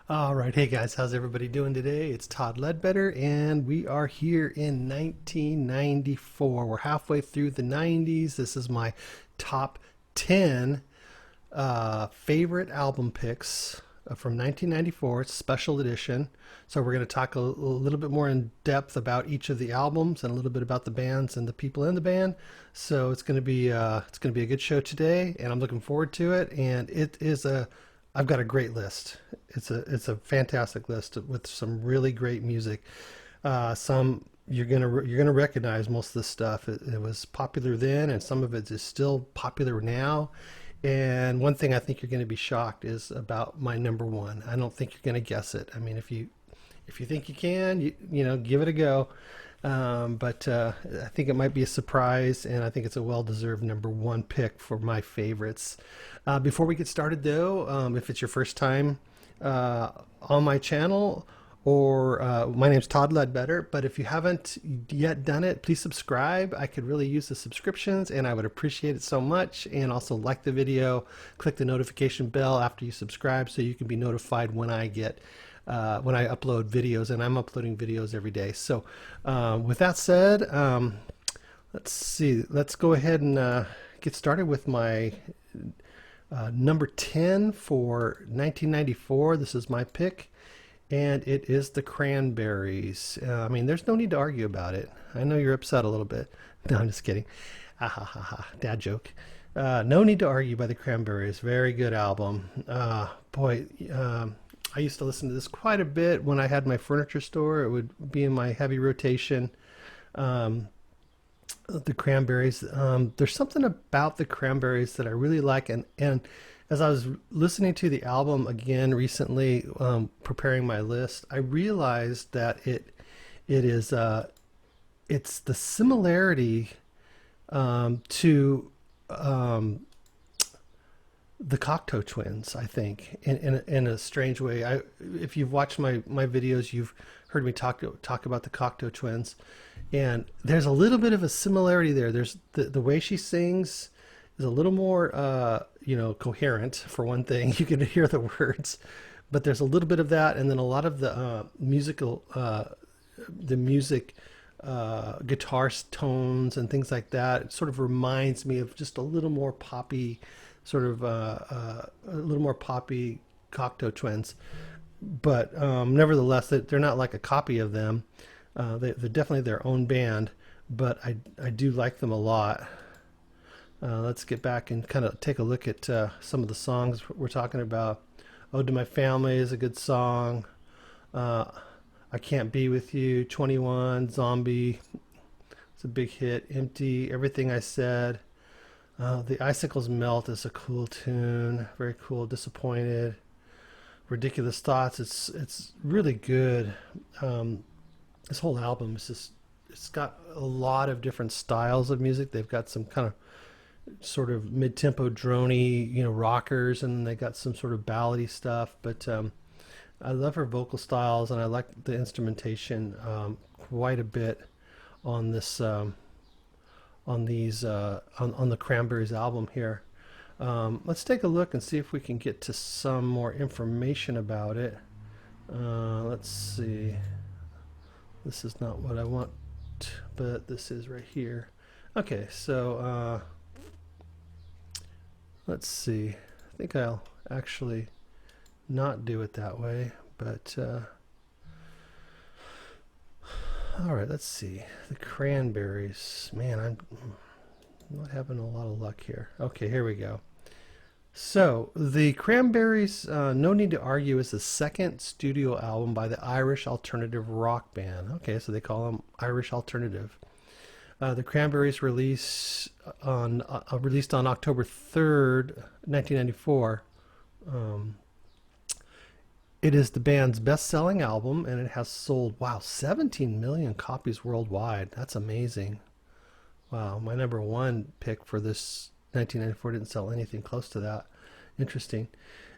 All right, hey guys, how's everybody doing today? It's Todd Ledbetter, and we are here in 1994. We're halfway through the 90s. This is my top 10 favorite album picks from 1994. It's a special edition. So we're going to talk a little bit more in depth about each of the albums and a little bit about the bands and the people in the band. So it's going to be a good show today, and I'm looking forward to it. And I've got a great list. It's a fantastic list with some really great music. Some you're gonna recognize most of the stuff. It was popular then, and some of it is still popular now. And one thing I think you're going to be shocked is about my number one. I don't think you're going to guess it. I mean, if you think you can, you know, give it a go. But I think it might be a surprise, and I think it's a well-deserved number one pick for my favorites. Before we get started, though, if it's your first time on my channel, or my name's Todd Ledbetter, but if you haven't yet done it, please subscribe. I could really use the subscriptions, and I would appreciate it so much. And also like the video, click the notification bell after you subscribe so you can be notified when when I upload videos, and I'm uploading videos every day. So with that said, let's see. Let's go ahead and get started with my number 10 for 1994. This is my pick, and it is the Cranberries. I mean, there's no need to argue about it. I know you're upset a little bit. No, I'm just kidding. Ha ha ha ha. Dad joke. No need to argue by the Cranberries. Very good album. Boy, I used to listen to this quite a bit when I had my furniture store. It would be in my heavy rotation. The Cranberries. There's something about the Cranberries that I really like, and as I was listening to the album again recently, preparing my list, I realized that it's the similarity to the Cocteau Twins, I think, in a strange way. If you've watched my videos, you've heard me talk about the Cocteau Twins, and there's a little bit of a similarity there. There's the way she sings is a little more, coherent for one thing. You can hear the words, but there's a little bit of that, and then a lot of the music, guitar tones and things like that. It sort of reminds me of just a little more poppy, a little more poppy Cocteau Twins. But nevertheless, they're not like a copy of them. They're definitely their own band, but I do like them a lot. Let's get back and kind of take a look at some of the songs we're talking about. Ode to My Family is a good song. I Can't Be With You, 21, Zombie, it's a big hit. Empty, Everything I Said. The Icicles Melt is a cool tune, very cool. Disappointed, Ridiculous Thoughts. It's really good. This whole album is it's got a lot of different styles of music. They've got some kind of sort of mid-tempo droney, rockers, and they got some sort of ballady stuff. But I love her vocal styles, and I like the instrumentation quite a bit on this. On the Cranberries album here. Let's take a look and see if we can get to some more information about it. Let's see. This is not what I want, but this is right here. Okay, so let's see. I think I'll actually not do it that way, but all right, let's see. The Cranberries. Man, I'm not having a lot of luck here. Okay, here we go. So, the Cranberries, No Need to Argue, is the second studio album by the Irish alternative rock band. Okay, so they call them Irish alternative. The Cranberries released on October 3rd, 1994. It is the band's best-selling album, and it has sold, 17 million copies worldwide. That's amazing. Wow, my number one pick for this 1994 didn't sell anything close to that. Interesting.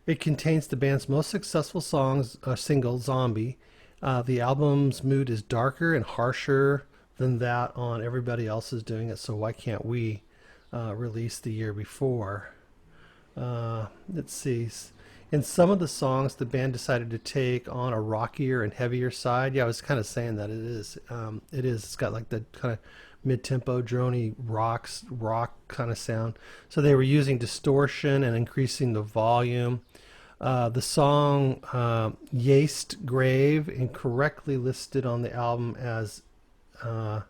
It contains the band's most successful single, Zombie. The album's mood is darker and harsher than that on Everybody Else Is Doing It, So Why Can't We, released the year before. Let's see. In some of the songs, the band decided to take on a rockier and heavier side. Yeah, I was kind of saying that it is. It is. It's got like the kind of mid-tempo, drony rock kind of sound. So they were using distortion and increasing the volume. The song "Yeast Grave" incorrectly listed on the album as, I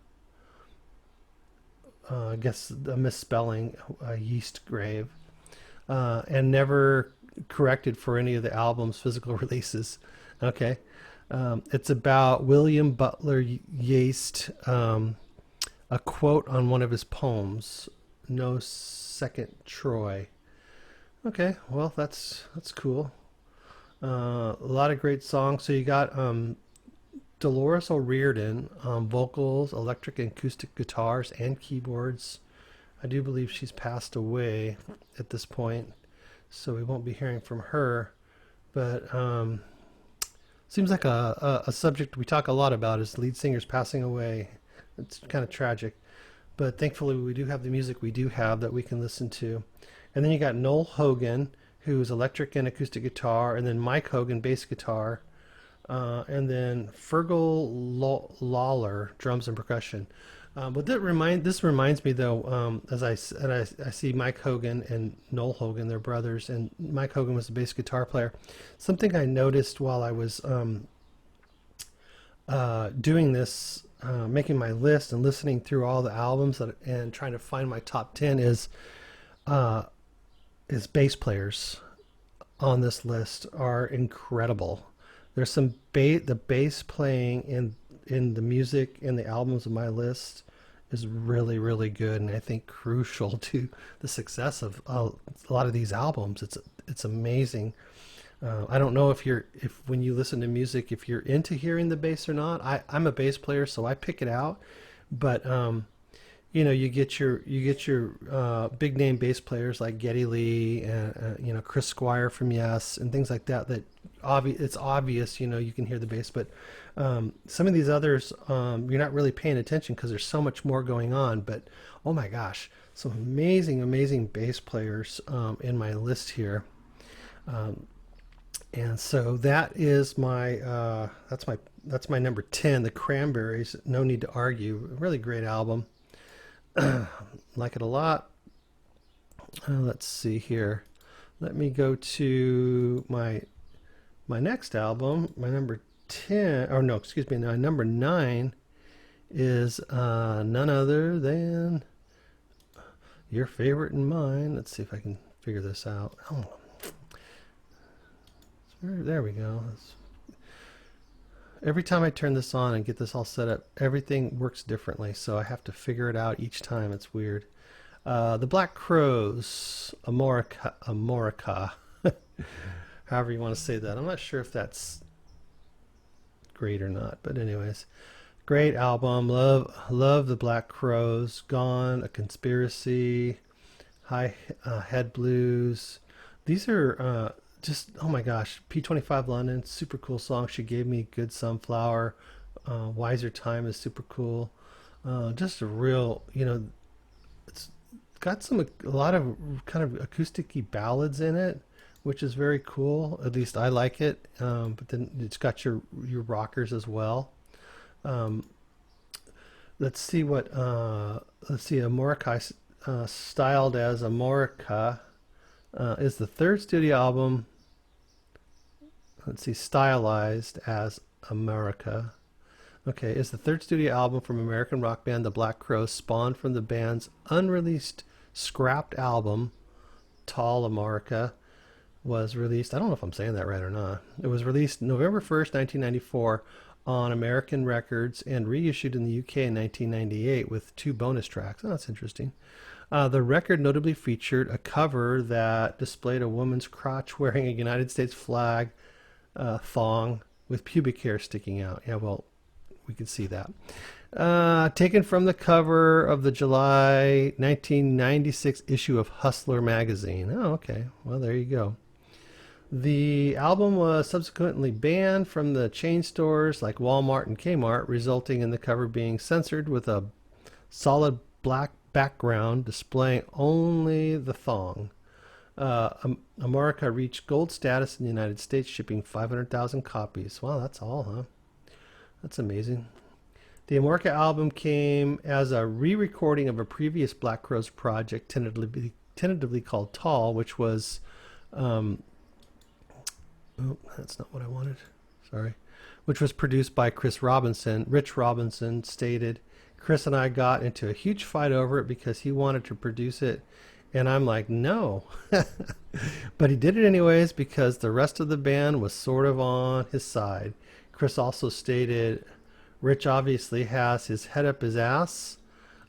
guess, a misspelling, "Yeast Grave," and never corrected for any of the album's physical releases. Okay. It's about William Butler Yeast, a quote on one of his poems, "No Second Troy." Okay, well, that's cool. A lot of great songs. So you got Dolores O'Riordan, vocals, electric and acoustic guitars, and keyboards. I do believe she's passed away at this point, so we won't be hearing from her. But seems like a subject we talk a lot about is lead singers passing away. It's kind of tragic, but thankfully we do have the music we do have that we can listen to. And then you got Noel Hogan, who's electric and acoustic guitar, and then Mike Hogan, bass guitar, and then Fergal Lawler, drums and percussion. But this reminds me though, as I see Mike Hogan and Noel Hogan, they're brothers, and Mike Hogan was the bass guitar player. Something I noticed while I was doing this, making my list and listening through all the albums and trying to find my top 10 is bass players on this list are incredible. There's some the bass playing in the music in the albums of my list is really, really good, and I think crucial to the success of a lot of these albums. It's amazing. I don't know if when you listen to music, if you're into hearing the bass or not. I'm a bass player, so I pick it out, but you get your big name bass players like Geddy Lee and Chris Squire from Yes and things like that. It's obvious, you can hear the bass, but some of these others you're not really paying attention because there's so much more going on. But oh my gosh, some amazing bass players in my list here. And so that is that's my number 10, the Cranberries. No Need to Argue. A really great album. Like it a lot. Let's see here. Let me go to my next album. My number 10, or no, excuse me, my number 9 is none other than your favorite and mine. Let's see if I can figure this out. Oh, there we go. Every time I turn this on and get this all set up, everything works differently, so I have to figure it out each time. It's weird. The Black Crowes, Amorica, however you want to say that. I'm not sure if that's great or not, but anyways, great album. Love the Black Crowes. Gone, A Conspiracy, High Head Blues. These are just, oh my gosh, P25 London, super cool song. She Gave Me Good Sunflower. Wiser Time is super cool. Just a real, it's got a lot of kind of acoustic-y ballads in it, which is very cool. At least I like it. But then it's got your rockers as well. Let's see, Amorica, styled as Amorica, is the third studio album. Let's see, stylized as Amorica. Okay, is the third studio album from American rock band The Black Crowes, spawned from the band's unreleased scrapped album, Tall Amorica, was released. I don't know if I'm saying that right or not. It was released November 1st, 1994 on American Records and reissued in the UK in 1998 with 2 bonus tracks. Oh, that's interesting. The record notably featured a cover that displayed a woman's crotch wearing a United States flag thong with pubic hair sticking out. Yeah, well, we could see that. Taken from the cover of the July 1996 issue of Hustler magazine. Oh, okay. Well, there you go. The album was subsequently banned from the chain stores like Walmart and Kmart, resulting in the cover being censored with a solid black background displaying only the thong. Amorica reached gold status in the United States, shipping 500,000 copies. Wow, that's all, huh? That's amazing. The Amorica album came as a re-recording of a previous Black Crowes project, tentatively called Tall, which was, oh, that's not what I wanted. Sorry. Which was produced by Chris Robinson. Rich Robinson stated, Chris and I got into a huge fight over it because he wanted to produce it. And I'm like, no. But he did it anyways because the rest of the band was sort of on his side. Chris also stated, Rich obviously has his head up his ass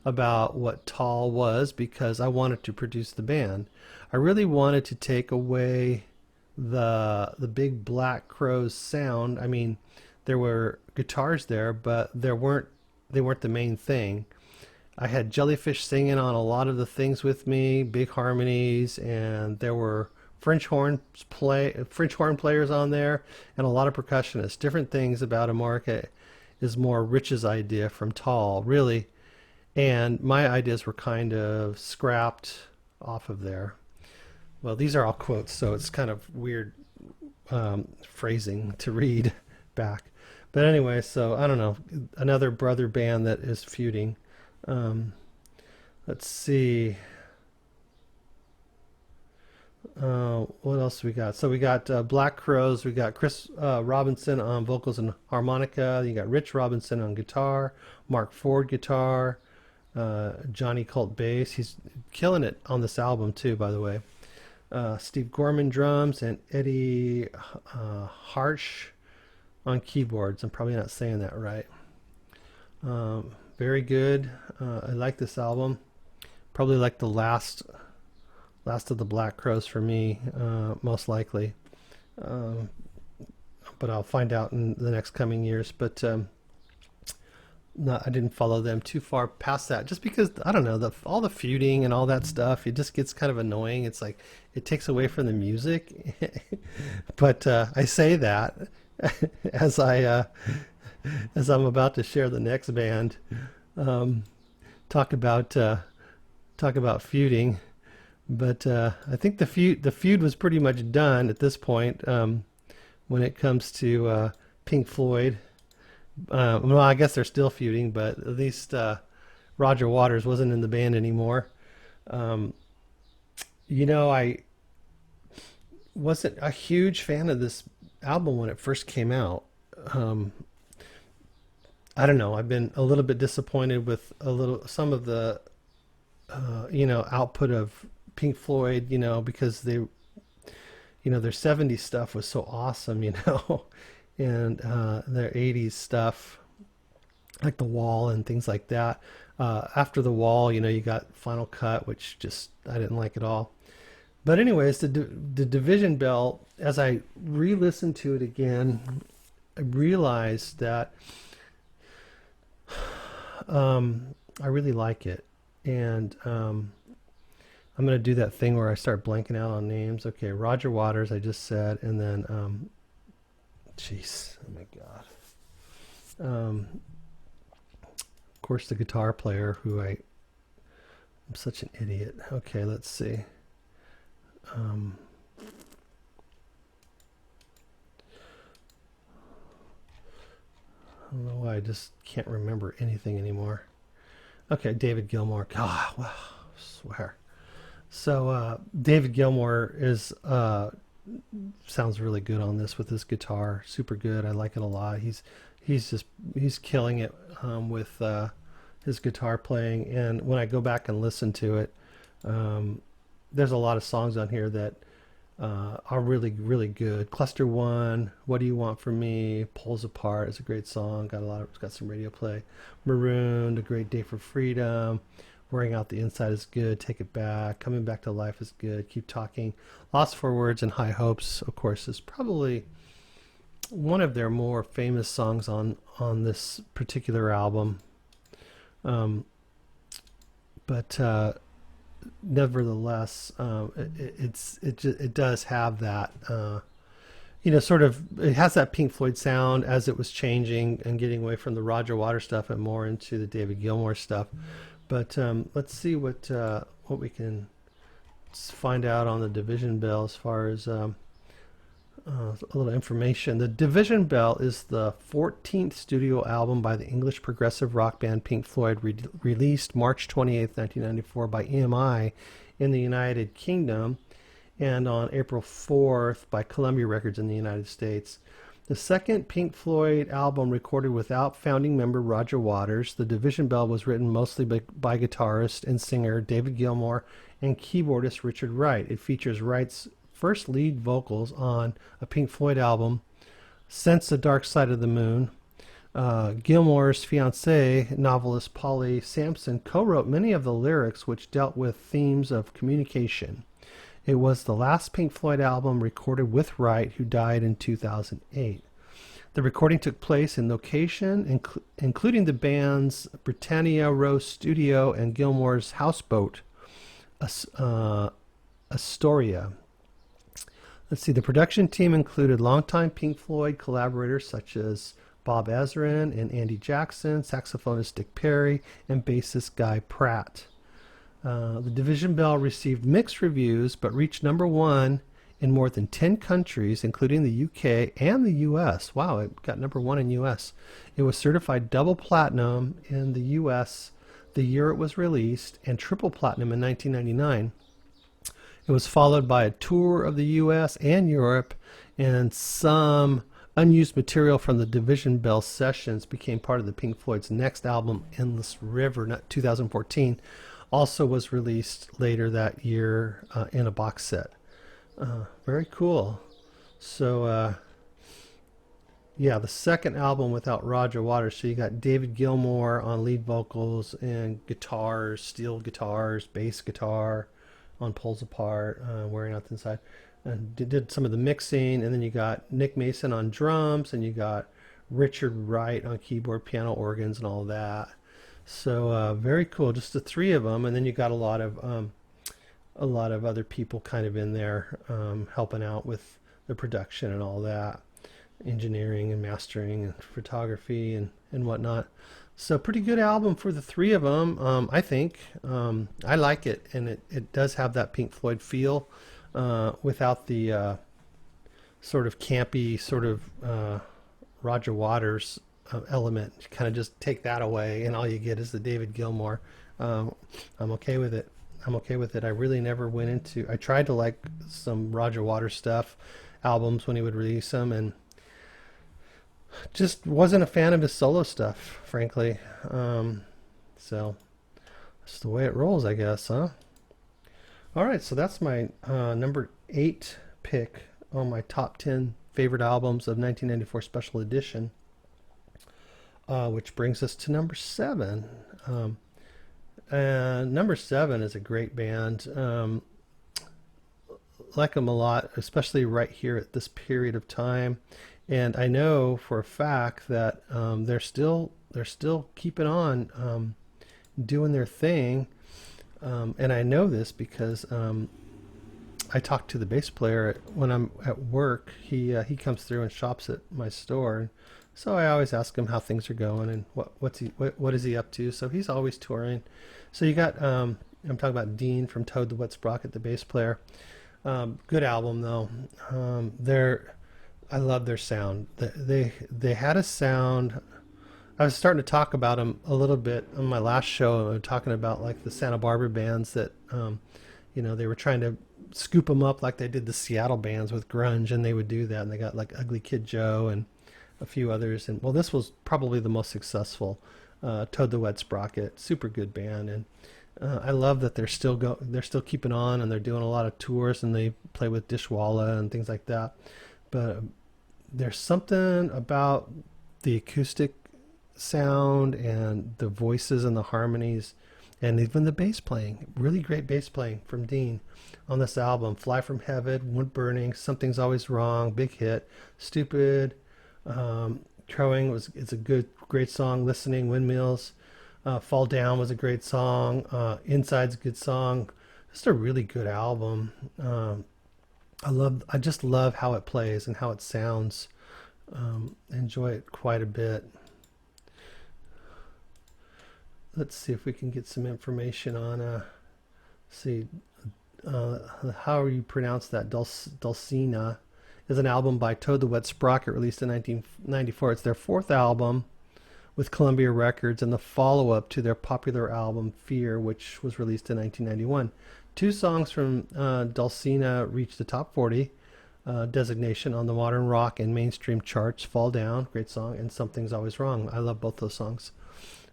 about what Tall was because I wanted to produce the band. I really wanted to take away the big Black Crowes sound. I mean, there were guitars there, but they weren't the main thing. I had Jellyfish singing on a lot of the things with me, big harmonies, and there were French horn players on there, and a lot of percussionists. Different things about Amorica is more Rich's idea from Tall, really, and my ideas were kind of scrapped off of there. Well, these are all quotes, so it's kind of weird phrasing to read back. But anyway, so I don't know, another brother band that is feuding. Let's see. What else we got? So we got Black Crowes. We got Chris Robinson on vocals and harmonica. You got Rich Robinson on guitar, Mark Ford guitar, Johnny Colt bass. He's killing it on this album too, by the way. Steve Gorman drums and Eddie Harsh on keyboards. I'm probably not saying that right. Very good. I like this album. Probably like the last of the Black Crowes for me, most likely. But I'll find out in the next coming years. But I didn't follow them too far past that, just because I don't know, all the feuding and all that stuff. It just gets kind of annoying. It's like it takes away from the music. But I say that as I'm about to share the next band. Talk about feuding. But I think the feud was pretty much done at this point when it comes to Pink Floyd. Well, I guess they're still feuding, but at least Roger Waters wasn't in the band anymore. I wasn't a huge fan of this album when it first came out. I don't know. I've been a little bit disappointed with some of the output of Pink Floyd, because their 70s stuff was so awesome, and their 80s stuff, like The Wall and things like that. After The Wall, you got Final Cut, which just I didn't like at all. But anyways, the Division Bell, as I re-listened to it again, I realized that I really like it. And I'm going to do that thing where I start blanking out on names. Okay, Roger Waters, I just said, and then, jeez, oh my God. Of course, the guitar player who I'm such an idiot. Okay, let's see. I don't know why I just can't remember anything anymore. Okay, David Gilmour. God, wow, I swear. So David Gilmour is sounds really good on this with his guitar. Super good. I like it a lot. He's killing it with his guitar playing. And when I go back and listen to it, there's a lot of songs on here that are really, really good. Cluster One, What Do You Want From Me, Pulls Apart is a great song. Got some radio play. Marooned, A Great Day for Freedom. Wearing Out the Inside is good. Take It Back. Coming Back to Life is good. Keep Talking. Lost for Words and High Hopes, of course, is probably one of their more famous songs on this particular album. But nevertheless, it does have that, sort of, it has that Pink Floyd sound as it was changing and getting away from the Roger Waters stuff and more into the David Gilmour stuff. But let's see what we can Let's find out on the Division Bell as far as a little information. The Division Bell is the 14th studio album by the English progressive rock band Pink Floyd, released March 28, 1994 by EMI in the United Kingdom, and on April 4th by Columbia Records in the United States. The second Pink Floyd album recorded without founding member Roger Waters. The Division Bell was written mostly by guitarist and singer David Gilmour and keyboardist Richard Wright. It features Wright's first lead vocals on a Pink Floyd album since The Dark Side of the Moon. Gilmour's fiancée, novelist Polly Sampson, co-wrote many of the lyrics, which dealt with themes of communication. It was the last Pink Floyd album recorded with Wright, who died in 2008. The recording took place in location, including the band's Britannia Row studio and Gilmour's houseboat, Astoria. Let's see, the production team included longtime Pink Floyd collaborators such as Bob Ezrin and Andy Jackson, saxophonist Dick Perry, and bassist Guy Pratt. The Division Bell received mixed reviews, but reached #1 in more than 10 countries, including the UK and the US. Wow, it got #1 in US. It was certified double platinum in the US the year it was released, and triple platinum in 1999. It was followed by a tour of the US and Europe, and some unused material from the Division Bell sessions became part of the Pink Floyd's next album, Endless River, 2014. Also was released later that year in a box set. Very cool. So, yeah, the second album without Roger Waters. So you got David Gilmour on lead vocals and guitars, steel guitars, bass guitar on Pulls Apart, Wearing Out the Inside. And did some of the mixing, and then you got Nick Mason on drums, and you got Richard Wright on keyboard, piano, organs, and all that. So very cool, just the three of them, and then you got a lot of other people kind of in there helping out with the production and all that, engineering and mastering and photography and whatnot. So pretty good album for the three of them, I think. I like it, and it does have that Pink Floyd feel without the sort of campy sort of Roger Waters element. You kind of just take that away, and all you get is the David Gilmour. I'm okay with it. I really never went into. I tried to like some Roger Waters stuff, albums when he would release them, and just wasn't a fan of his solo stuff, frankly. So that's the way it rolls, I guess, huh? All right, so that's my number 8 pick on my top 10 favorite albums of 1994 Special Edition, which brings us to number 7. And number 7 is a great band. Like them a lot, especially right here at this period of time. And I know for a fact that they're still keeping on doing their thing. And I know this because I talk to the bass player when I'm at work. He comes through and shops at my store, so I always ask him how things are going and what is he up to. So he's always touring. So you got I'm talking about Dean from Toad the Wet Sprocket, the bass player. Good album though. I love their sound. They had a sound. I was starting to talk about them a little bit on my last show, talking about like the Santa Barbara bands that, they were trying to scoop them up like they did the Seattle bands with grunge, and they would do that. And they got like Ugly Kid Joe and a few others. And well, this was probably the most successful, Toad the Wet Sprocket, super good band. And I love that they're still keeping on, and they're doing a lot of tours, and they play with Dishwalla and things like that. But there's something about the acoustic sound and the voices and the harmonies, and even the bass playing, really great bass playing from Dean on this album. Fly from Heaven, Wood Burning, Something's Always Wrong, big hit. Stupid, Crowing it's a great song. Listening, Windmills, Fall Down was a great song. Inside's a good song. Just a really good album. I just love how it plays and how it sounds. Enjoy it quite a bit. Let's see if we can get some information on how you pronounce that, Dulcinea, is an album by Toad the Wet Sprocket released in 1994. It's their fourth album with Columbia Records and the follow-up to their popular album Fear, which was released in 1991. Two songs from Dulcinea reached the top 40 designation on the modern rock and mainstream charts. Fall Down, great song, and Something's Always Wrong. I love both those songs.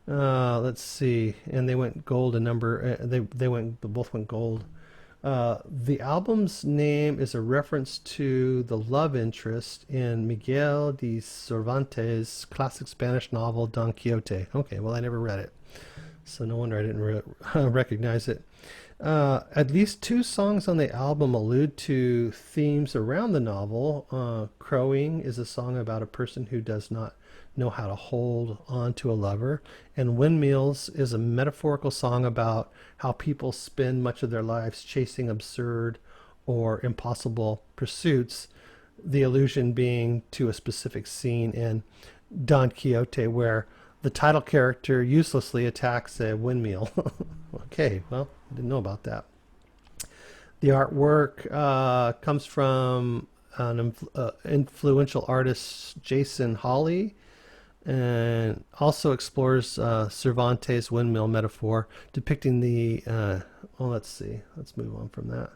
Let's see, and they went gold a number. They both went gold. The album's name is a reference to the love interest in Miguel de Cervantes' classic Spanish novel Don Quixote. Okay, well, I never read it, so no wonder I didn't recognize it. At least two songs on the album allude to themes around the novel. Crowing is a song about a person who does not know how to hold on to a lover, and Windmills is a metaphorical song about how people spend much of their lives chasing absurd or impossible pursuits, the allusion being to a specific scene in Don Quixote where the title character uselessly attacks a windmill. Okay, well, I didn't know about that. The artwork comes from an influential artist, Jason Hawley, and also explores Cervantes' windmill metaphor, depicting the. Well, let's see. Let's move on from that.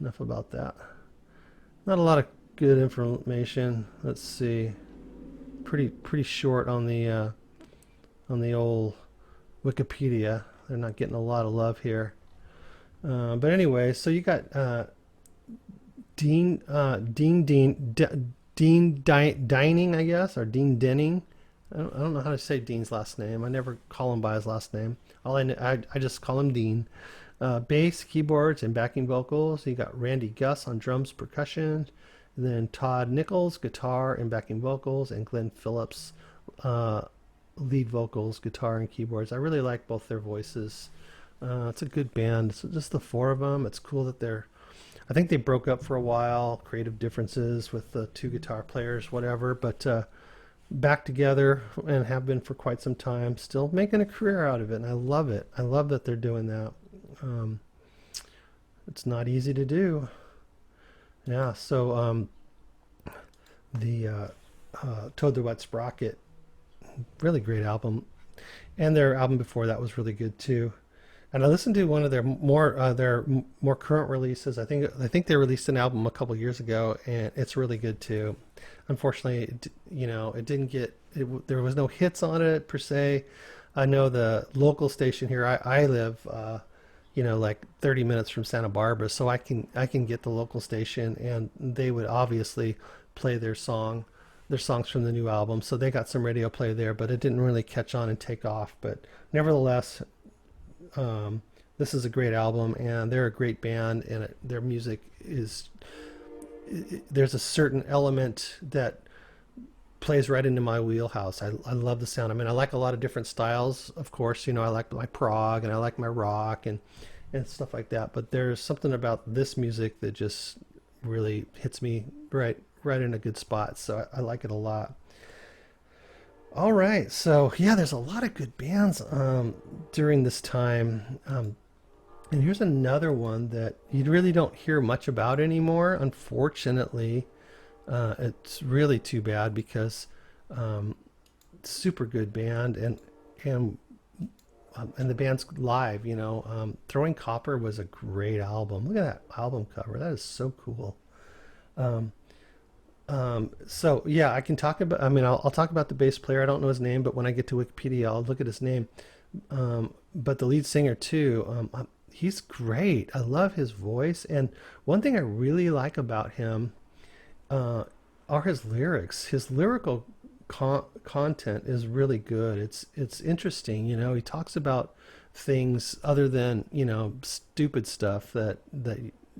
Enough about that. Not a lot of good information. Let's see. Pretty short on the old Wikipedia. They're not getting a lot of love here. But anyway, so you got Dean Dining, I guess, or Dean Denning. I don't know how to say Dean's last name. I never call him by his last name. I just call him Dean. Bass, keyboards, and backing vocals. You got Randy Gus on drums, percussion. And then Todd Nichols, guitar and backing vocals, and Glenn Phillips, lead vocals, guitar, and keyboards. I really like both their voices. It's a good band. So just the four of them. It's cool that I think they broke up for a while, creative differences with the two guitar players, whatever, but back together and have been for quite some time, still making a career out of it, and I love it. I love that they're doing that. It's not easy to do. Yeah, so the Toad the Wet Sprocket, really great album, and their album before that was really good too. And I listened to one of their more current releases. I think they released an album a couple years ago, and it's really good too. Unfortunately, it didn't get there was no hits on it per se. I know the local station here I live, like 30 minutes from Santa Barbara, so I can get the local station, and they would obviously play their songs from the new album. So they got some radio play there, but it didn't really catch on and take off. But nevertheless, this is a great album, and they're a great band, and their music is there's a certain element that plays right into my wheelhouse. I love the sound. I mean, I like a lot of different styles, of course. I like my prog and I like my rock and stuff like that, but there's something about this music that just really hits me right in a good spot. So I like it a lot. All right, so yeah, there's a lot of good bands during this time, and here's another one that you really don't hear much about anymore. Unfortunately, it's really too bad because super good band, and the band's live. Throwing Copper was a great album. Look at that album cover. That is so cool. So yeah, I can talk about. I mean, I'll talk about the bass player. I don't know his name, but when I get to Wikipedia, I'll look at his name. But the lead singer too, he's great. I love his voice, and one thing I really like about him are his lyrics. His lyrical content is really good. It's interesting. He talks about things other than stupid stuff that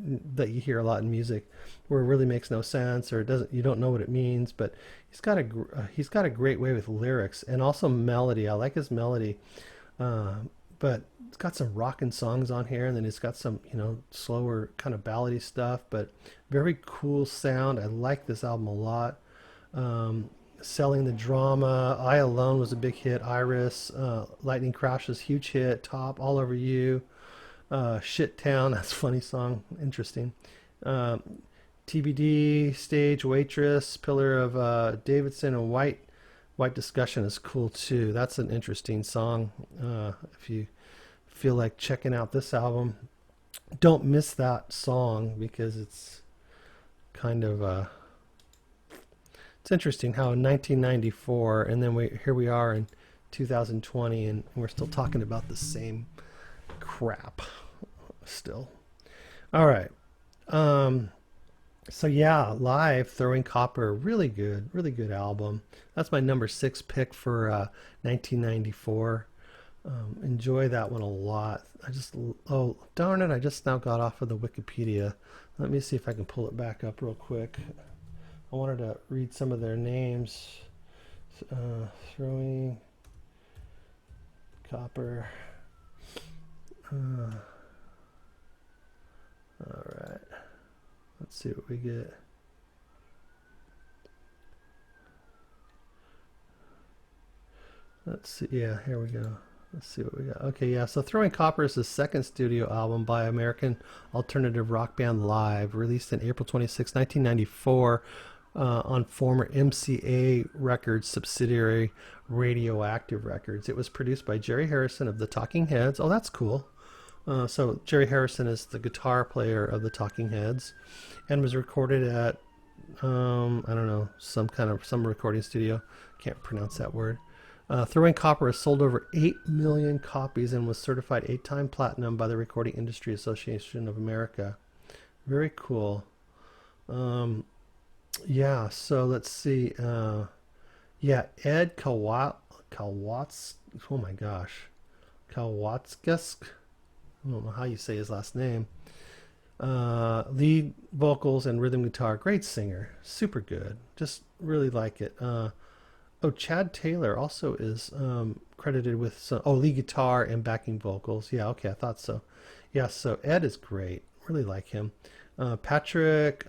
you hear a lot in music, where it really makes no sense or you don't know what it means. But he's got a great way with lyrics and also melody. I like his melody, but it's got some rockin' songs on here, and then it's got some slower kind of ballady stuff, but very cool sound. I like this album a lot. Selling the Drama, I Alone was a big hit. Iris, Lightning Crash was a huge hit. Top, All Over You, Shit Town, that's a funny song, interesting. Uh, TBD, Stage, Waitress, Pillar of Davidson, and White Discussion is cool too. That's an interesting song. If you feel like checking out this album, don't miss that song because it's kind of it's interesting how in 1994 and then here we are in 2020 and we're still talking about the same crap still. All right. So yeah, live Throwing Copper, really good album. That's my number 6 pick for 1994. Enjoy that one a lot. Oh darn it, I just now got off of the Wikipedia. Let me see if I can pull it back up real quick. I wanted to read some of their names. Throwing Copper. All right. Let's see what we get. Let's see. Yeah, here we go. Let's see what we got. Okay, yeah. So Throwing Copper is the second studio album by American alternative rock band Live, released in April 26, 1994, on former MCA Records subsidiary Radioactive Records. It was produced by Jerry Harrison of the Talking Heads. Oh, that's cool. So Jerry Harrison is the guitar player of the Talking Heads, and was recorded at I don't know, some recording studio. Can't pronounce that word. Throwing Copper has sold over 8 million copies and was certified 8-time platinum by the Recording Industry Association of America. Very cool. Yeah, so let's see. Yeah, Ed Kowatsk. Oh my gosh. Kowatskisk. I don't know how you say his last name. Lead vocals and rhythm guitar. Great singer. Super good. Just really like it. Chad Taylor also is credited with some lead guitar and backing vocals. Yeah, okay, I thought so. Yeah, so Ed is great. Really like him. Patrick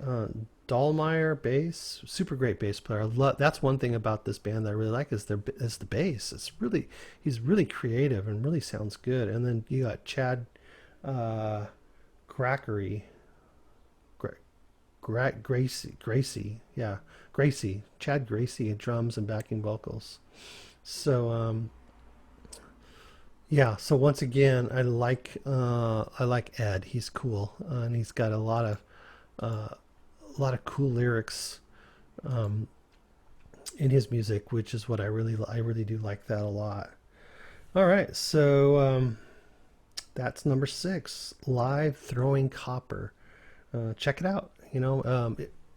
Dahlmeyer, bass. Super great bass player. That's one thing about this band that I really like is the bass. He's really creative and really sounds good. And then you got Chad Grackery. Gracie, Chad Gracie, drums and backing vocals. So yeah. So once again, I like Ed. He's cool, and he's got a lot of cool lyrics in his music, which is what I really do like that a lot. All right, so that's number 6, Live Throwing Copper. Check it out.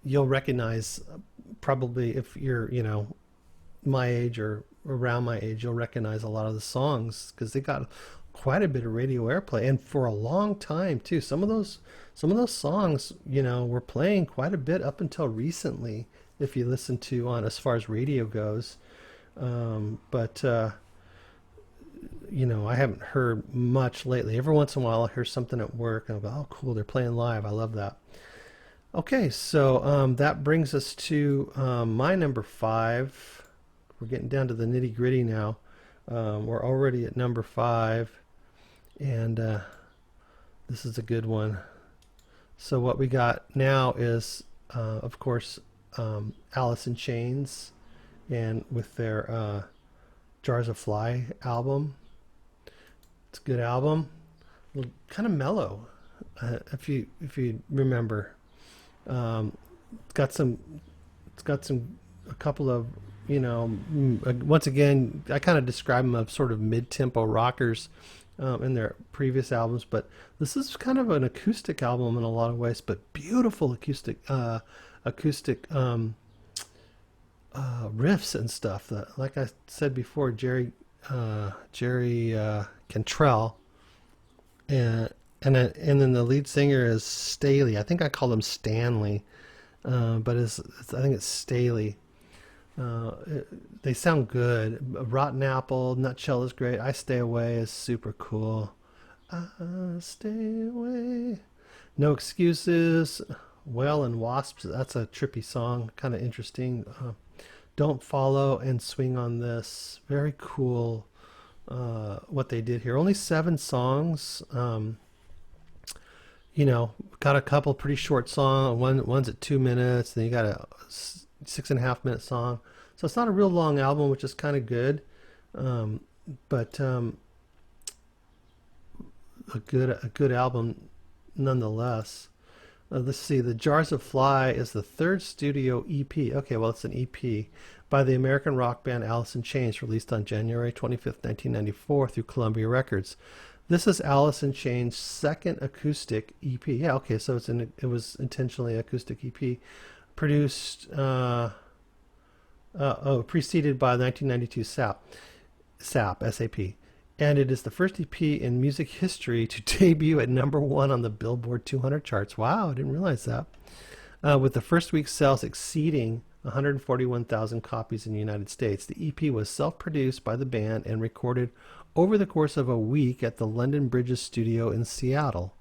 You'll recognize probably if you're my age or around my age, you'll recognize a lot of the songs because they got quite a bit of radio airplay, and for a long time too. Some of those songs were playing quite a bit up until recently, if you listen to on as far as radio goes. But I haven't heard much lately. Every once in a while I'll hear something at work and I'll go, oh cool, they're playing live. I love that. Okay, so that brings us to my number 5. We're getting down to the nitty gritty now. We're already at number 5, and this is a good one. So what we got now is, of course, Alice in Chains, and with their Jars of Fly album. It's a good album, kind of mellow, if you remember. It's got a couple of once again I kind of describe them as sort of mid-tempo rockers in their previous albums, but this is kind of an acoustic album in a lot of ways, but beautiful acoustic riffs and stuff that, like I said before, Jerry Cantrell, and then the lead singer is Staley. I think I called him Stanley, but I think it's Staley. They sound good. Rotten Apple, Nutshell is great. I Stay Away is super cool. I Stay Away. No Excuses. Well and Wasps. That's a trippy song. Kind of interesting. Don't Follow and Swing on This. Very cool what they did here. Only 7 songs. you know, got a couple pretty short songs. One's at 2 minutes, then you got a 6.5 minute song. So it's not a real long album, which is kind of good. Um, but a good album nonetheless. Let's see. The Jars of Fly is the third studio EP. Okay, well, it's an EP by the American rock band Alice in Chains, released on January 25th, 1994, through Columbia Records. This is Alice in Chains' second acoustic EP. Yeah, okay, so it was intentionally acoustic EP, produced preceded by 1992 SAP, and it is the first EP in music history to debut at number one on the Billboard 200 charts. Wow, I didn't realize that. With the first week's sales exceeding 141,000 copies in the United States. The EP was self-produced by the band and recorded over the course of a week at the London Bridges studio in Seattle.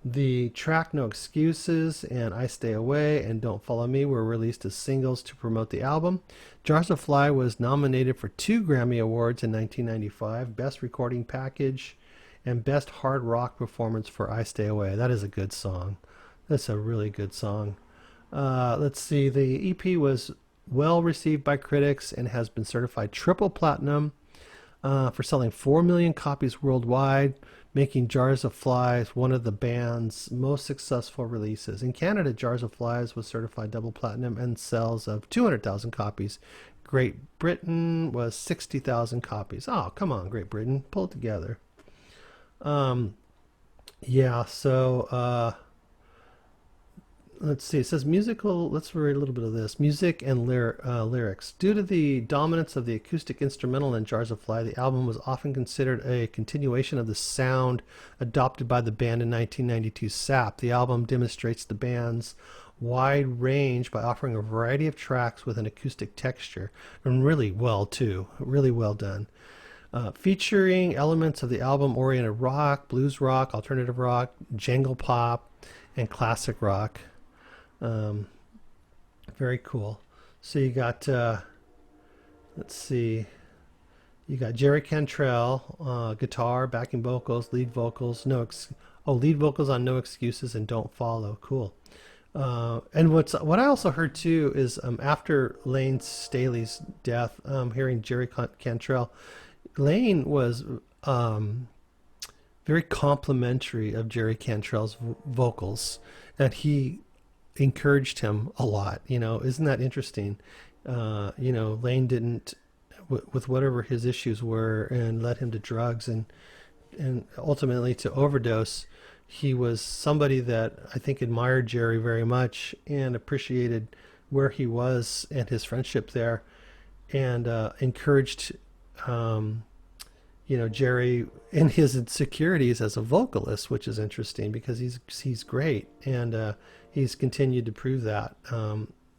The track No Excuses and I Stay Away and Don't Follow Me were released as singles to promote the album. Jars of Fly was nominated for 2 Grammy Awards in 1995, Best Recording Package and Best Hard Rock Performance for I Stay Away. That is a good song. That's a really good song. Let's see, the EP was well received by critics and has been certified triple platinum for selling 4 million copies worldwide, making Jars of Flies one of the band's most successful releases. In Canada, Jars of Flies was certified double platinum and sales of 200,000 copies. Great Britain was 60,000 copies. Oh, come on, Great Britain, pull it together. Yeah, so let's see. It says musical. Let's read a little bit of this. Music and lyrics. Due to the dominance of the acoustic instrumental in Jars of Fly, the album was often considered a continuation of the sound adopted by the band in 1992 SAP. The album demonstrates the band's wide range by offering a variety of tracks with an acoustic texture, and really well too. Really well done. Featuring elements of the album-oriented rock, blues rock, alternative rock, jangle pop, and classic rock. Um, Very cool. So you got, let's see, you got Jerry Cantrell, guitar, backing vocals, lead vocals, lead vocals on No Excuses and Don't Follow. Cool. And what I also heard too is after Lane Staley's death, hearing Jerry Cantrell, Lane was very complimentary of Jerry Cantrell's vocals, and he encouraged him a lot. Isn't that interesting? Lane didn't, with whatever his issues were, and led him to drugs and ultimately to overdose. He was somebody that I think admired Jerry very much and appreciated where he was and his friendship there, and encouraged Jerry in his insecurities as a vocalist, which is interesting because he's great, and he's continued to prove that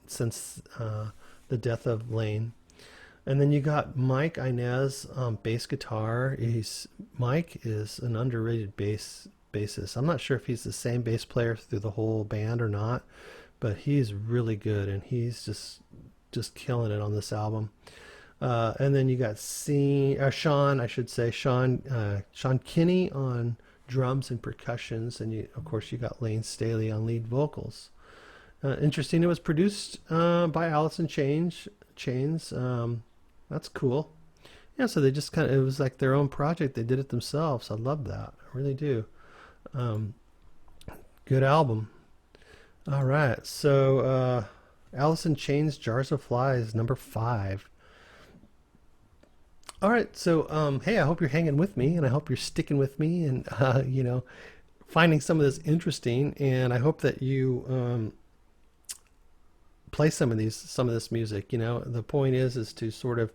since the death of Lane. And then you got Mike Inez on bass guitar. Mike is an underrated bassist. I'm not sure if he's the same bass player through the whole band or not, but he's really good, and he's just killing it on this album. And then you got Sean Kinney on drums and percussions, and of course you got Lane Staley on lead vocals. Interesting. It was produced by Alice in Chains. That's cool. Yeah, so they just it was like their own project. They did it themselves. I love that. I really do. Good album. All right, so Alice in Chains, Jars of Flies, number 5. All right, so hey, I hope you're hanging with me, and I hope you're sticking with me, and finding some of this interesting. And I hope that you play some of this music. The point is to sort of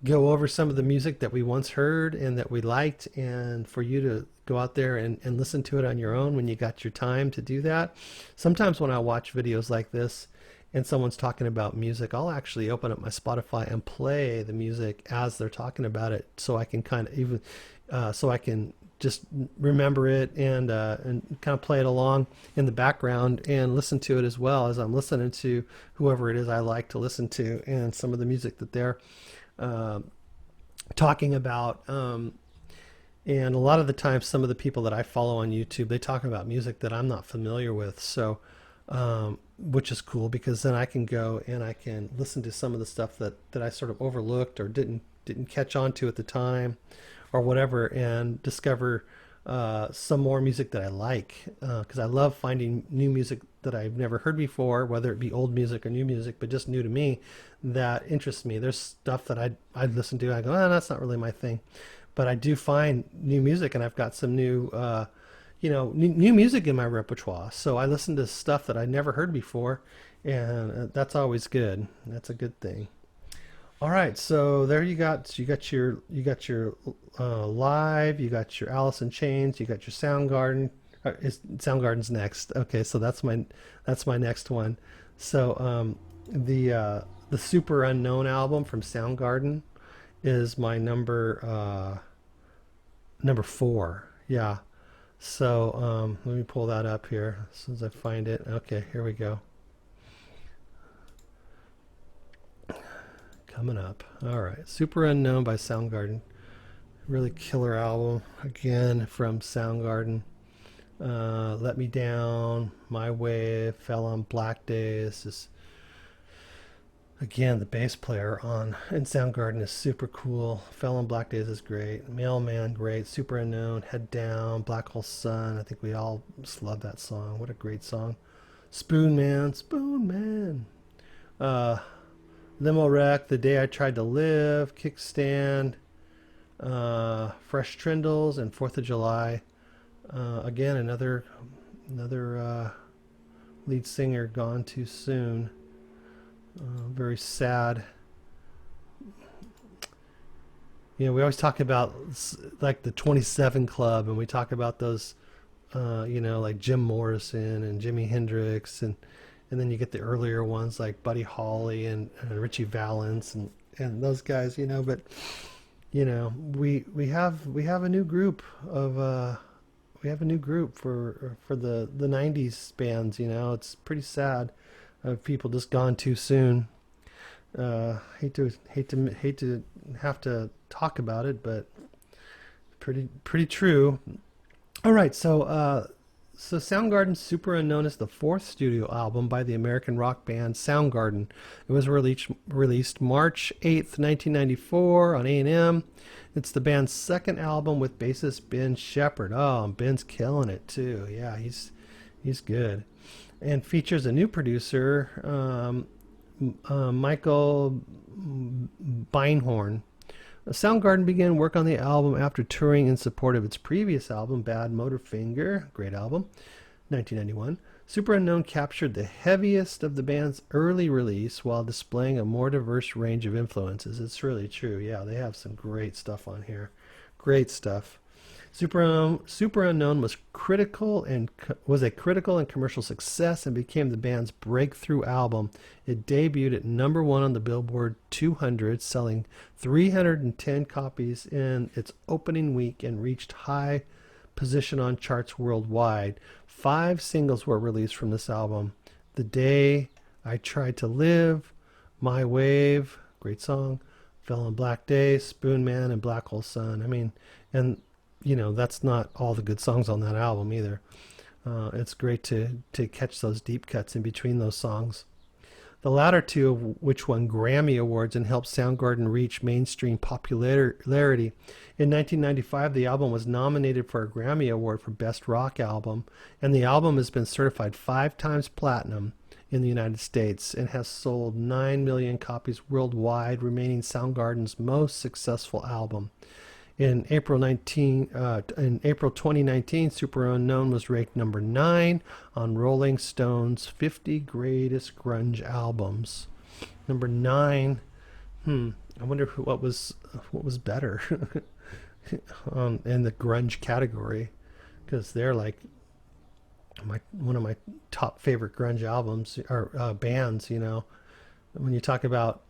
go over some of the music that we once heard and that we liked, and for you to go out there and listen to it on your own when you got your time to do that. Sometimes when I watch videos like this and someone's talking about music, I'll actually open up my Spotify and play the music as they're talking about it, so I can so I can just remember it and kind of play it along in the background and listen to it as well as I'm listening to whoever it is I like to listen to and some of the music that they're talking about. And a lot of the times, some of the people that I follow on YouTube, they talk about music that I'm not familiar with. So, which is cool because then I can go and I can listen to some of the stuff that I sort of overlooked or didn't catch on to at the time, or whatever, and discover some more music that I like. Because I love finding new music that I've never heard before, whether it be old music or new music, but just new to me that interests me. There's stuff that I listen to. I go, oh, that's not really my thing, but I do find new music, and I've got some new, new music in my repertoire. So I listen to stuff that I never heard before, and that's always good. That's a good thing. All right, so there you got your live, you got your Alice in Chains, you got your Soundgarden. Soundgarden's next. Okay, so that's my next one. So the Super Unknown album from Soundgarden is my number four. Yeah. So let me pull that up here as soon as I find it. Okay, here we go. Coming up. All right, Super Unknown by Soundgarden. Really killer album again from Soundgarden. Let Me Down, My Way, Fell on Black Days. Just again, the bass player on in Soundgarden is super cool. Fell on Black Days is great. Mailman, great. Super Unknown, Head Down, Black Hole Sun. I think we all just love that song. What a great song. Spoon Man, Spoon Man. Limo Wreck, The Day I Tried to Live, Kickstand, Fresh Trindles, and 4th of July. Again, another lead singer gone too soon. Very sad. We always talk about like the 27 Club, and we talk about those, like Jim Morrison and Jimi Hendrix, and then you get the earlier ones like Buddy Holly and Richie Valens and those guys, But we have a new group of for the '90s bands. It's pretty sad of people just gone too soon. Hate to have to talk about it, but pretty true. All right, so Soundgarden's Super Unknown is the fourth studio album by the American rock band Soundgarden. It was released March 8th, 1994 on A&M. It's the band's second album with bassist Ben Shepherd. Oh, and Ben's killing it too. Yeah, he's good. And features a new producer, Michael Beinhorn. Soundgarden began work on the album after touring in support of its previous album, Bad Motorfinger, great album, 1991. Super Unknown captured the heaviest of the band's early release while displaying a more diverse range of influences. It's really true. Yeah, they have some great stuff on here. Great stuff. Super Unknown was a critical and commercial success and became the band's breakthrough album. It debuted at number one on the Billboard 200, selling 310 copies in its opening week and reached high position on charts worldwide. 5 singles were released from this album: The Day I Tried to Live, My Wave, great song, Fell on Black Days, Spoon Man, and Black Hole Sun. That's not all the good songs on that album either. It's great to catch those deep cuts in between those songs. The latter two of which won Grammy Awards and helped Soundgarden reach mainstream popularity. In 1995, the album was nominated for a Grammy Award for Best Rock Album, and the album has been certified 5 times platinum in the United States and has sold 9 million copies worldwide, remaining Soundgarden's most successful album. In April 2019, Super Unknown was ranked number 9 on Rolling Stone's 50 Greatest Grunge Albums. Number 9. I wonder what was better in the grunge category, because they're like one of my top favorite grunge albums or bands. When you talk about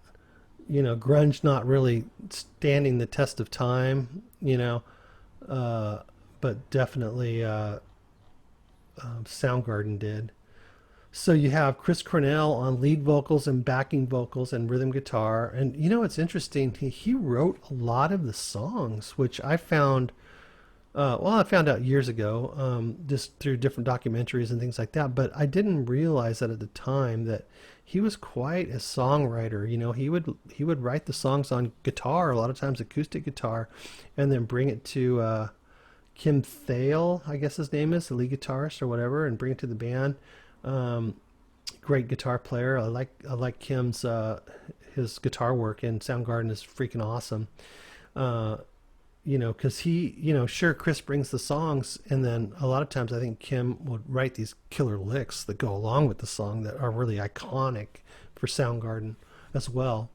grunge not really standing the test of time, but definitely Soundgarden did. So you have Chris Cornell on lead vocals and backing vocals and rhythm guitar. And it's interesting, he wrote a lot of the songs, which I found Well, I found out years ago, just through different documentaries and things like that. But I didn't realize that at the time that he was quite a songwriter. You know, he would write the songs on guitar, a lot of times acoustic guitar, and then bring it to Kim Thale, I guess his name is, the lead guitarist or whatever, and bring it to the band. Um, Great guitar player. I like Kim's his guitar work in Soundgarden is freaking awesome. Uh, because sure, Chris brings the songs, and then a lot of times I think Kim would write these killer licks that go along with the song that are really iconic for Soundgarden as well.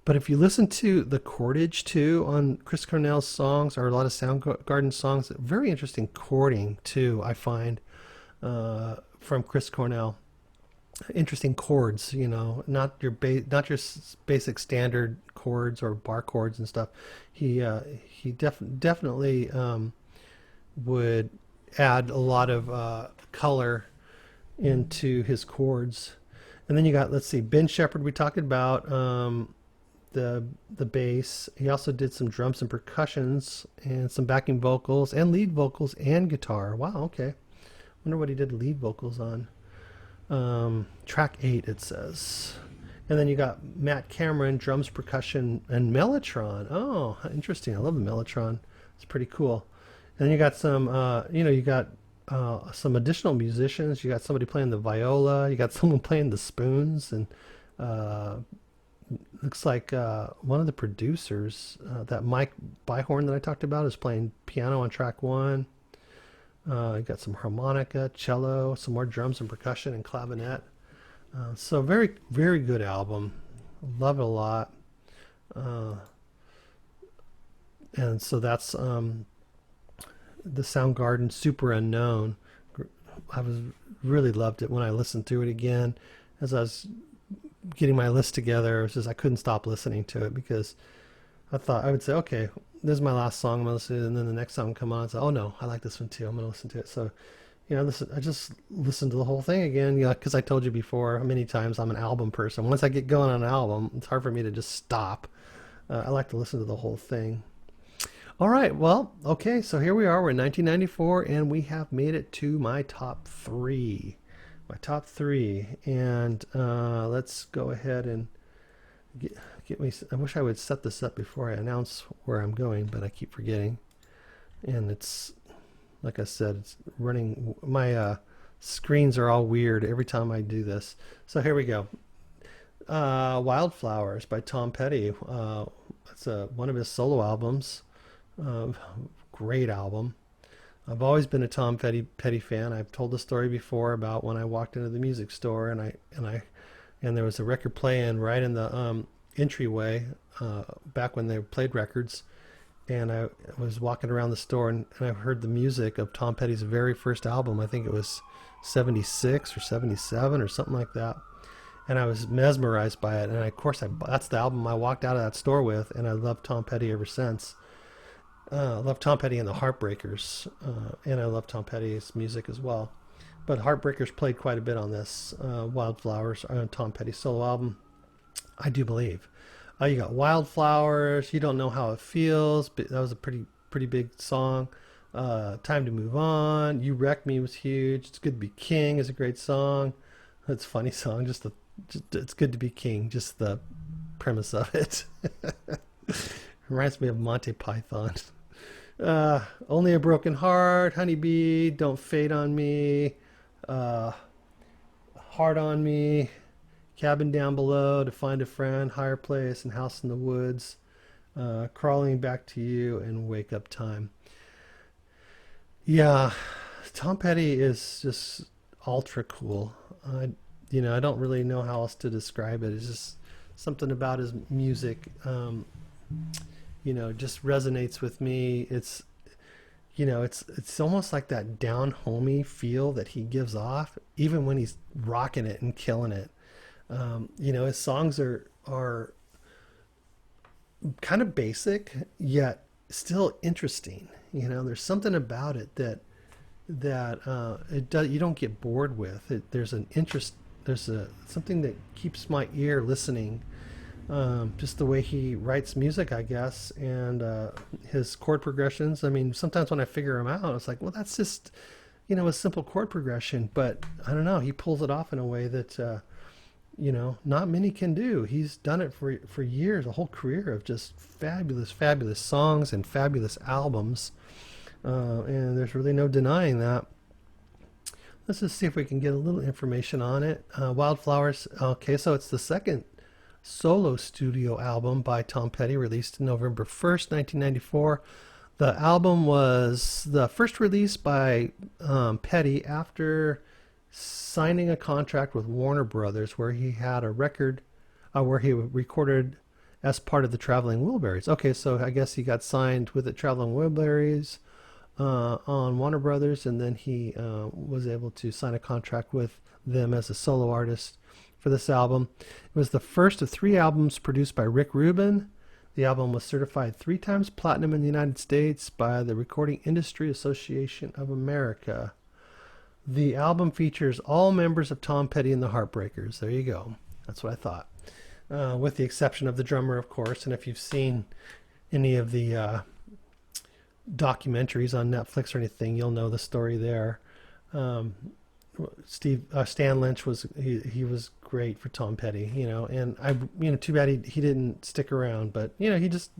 But if you listen to the chordage too on Chris Cornell's songs, or a lot of Soundgarden songs, very interesting chording too, I find, from Chris Cornell. Interesting chords, not your basic standard chords or bar chords and stuff. He definitely would add a lot of color into his chords. And then you got, let's see, Ben Shepherd we talked about, the bass. He also did some drums and percussions and some backing vocals and lead vocals and guitar. Wow, okay. Wonder what he did lead vocals on. Track 8 it says. And then you got Matt Cameron, drums, percussion, and mellotron. Oh, interesting. I love the mellotron. It's pretty cool. And then you got some additional musicians. You got somebody playing the viola. You got someone playing the spoons, and uh, looks like one of the producers, that Mike Byhorn that I talked about, is playing piano on track 1. You got some harmonica, cello, some more drums and percussion and clavinet. So very, very good album. Love it a lot. Uh, and so that's the Soundgarden Superunknown. I was really loved it when I listened to it again. As I was getting my list together, it was just I couldn't stop listening to it, because I thought I would say, okay, this is my last song I'm gonna listen to, and then the next song come on, and say, oh no, I like this one too. I'm gonna listen to it. So, I just listened to the whole thing again, because I told you before many times I'm an album person. Once I get going on an album, it's hard for me to just stop. I like to listen to the whole thing. All right, well, okay, so here we are. We're in 1994, and we have made it to my top three. My top three, and let's go ahead and get me. I wish I would set this up before I announce where I'm going, but I keep forgetting. And it's, like I said, it's running. My screens are all weird every time I do this. So here we go. Wildflowers by Tom Petty. It's one of his solo albums. Uh, Great album. I've always been a Tom Petty fan. I've told the story before about when I walked into the music store, and there was a record playing right in the entryway, back when they played records. And I was walking around the store, and I heard the music of Tom Petty's very first album. I think it was 76 or 77 or something like that. And I was mesmerized by it. And of course, that's the album I walked out of that store with, and I love Tom Petty ever since. I love Tom Petty and the Heartbreakers, and I love Tom Petty's music as well. But Heartbreakers played quite a bit on this Wildflowers, Tom Petty solo album, I do believe. You got Wildflowers, You Don't Know How It Feels. That was a pretty big song. Time to Move On, You Wreck Me was huge. It's Good to Be King is a great song. It's a funny song. Just It's Good to Be King. Just the premise of it. Reminds me of Monty Python. Only a Broken Heart, Honeybee, Don't Fade on Me, uh, Hard on Me, Cabin Down Below, To Find a Friend, Higher Place, and House in the Woods, Crawling Back to You, and Wake Up Time. Yeah, Tom Petty is just ultra cool. I don't really know how else to describe it. It's just something about his music, just resonates with me. It's almost like that down homey feel that he gives off, even when he's rocking it and killing it. His songs are kind of basic yet still interesting. There's something about it that you don't get bored with. There's an interest. There's something that keeps my ear listening. Just the way he writes music, I guess, and his chord progressions. I mean, sometimes when I figure them out, it's like, well, that's just, a simple chord progression. But I don't know, he pulls it off in a way that, not many can do. He's done it for years, a whole career of just fabulous, fabulous songs and fabulous albums. And there's really no denying that. Let's just see if we can get a little information on it. Wildflowers. Okay, so it's the second solo studio album by Tom Petty, released November 1st, 1994. The album was the first release by Petty after signing a contract with Warner Brothers, where he had a record, where he recorded as part of the Traveling Wilburys. Okay, so I guess he got signed with the Traveling Wilburys on Warner Brothers, and then he was able to sign a contract with them as a solo artist for this album. It was the first of 3 albums produced by Rick Rubin. The album was certified 3 times platinum in the United States by the Recording Industry Association of America. The album features all members of Tom Petty and the Heartbreakers. There you go. That's what I thought. With the exception of the drummer, of course. And if you've seen any of the documentaries on Netflix or anything, you'll know the story there. Stan Lynch was he was great for Tom Petty, and too bad he didn't stick around, but he just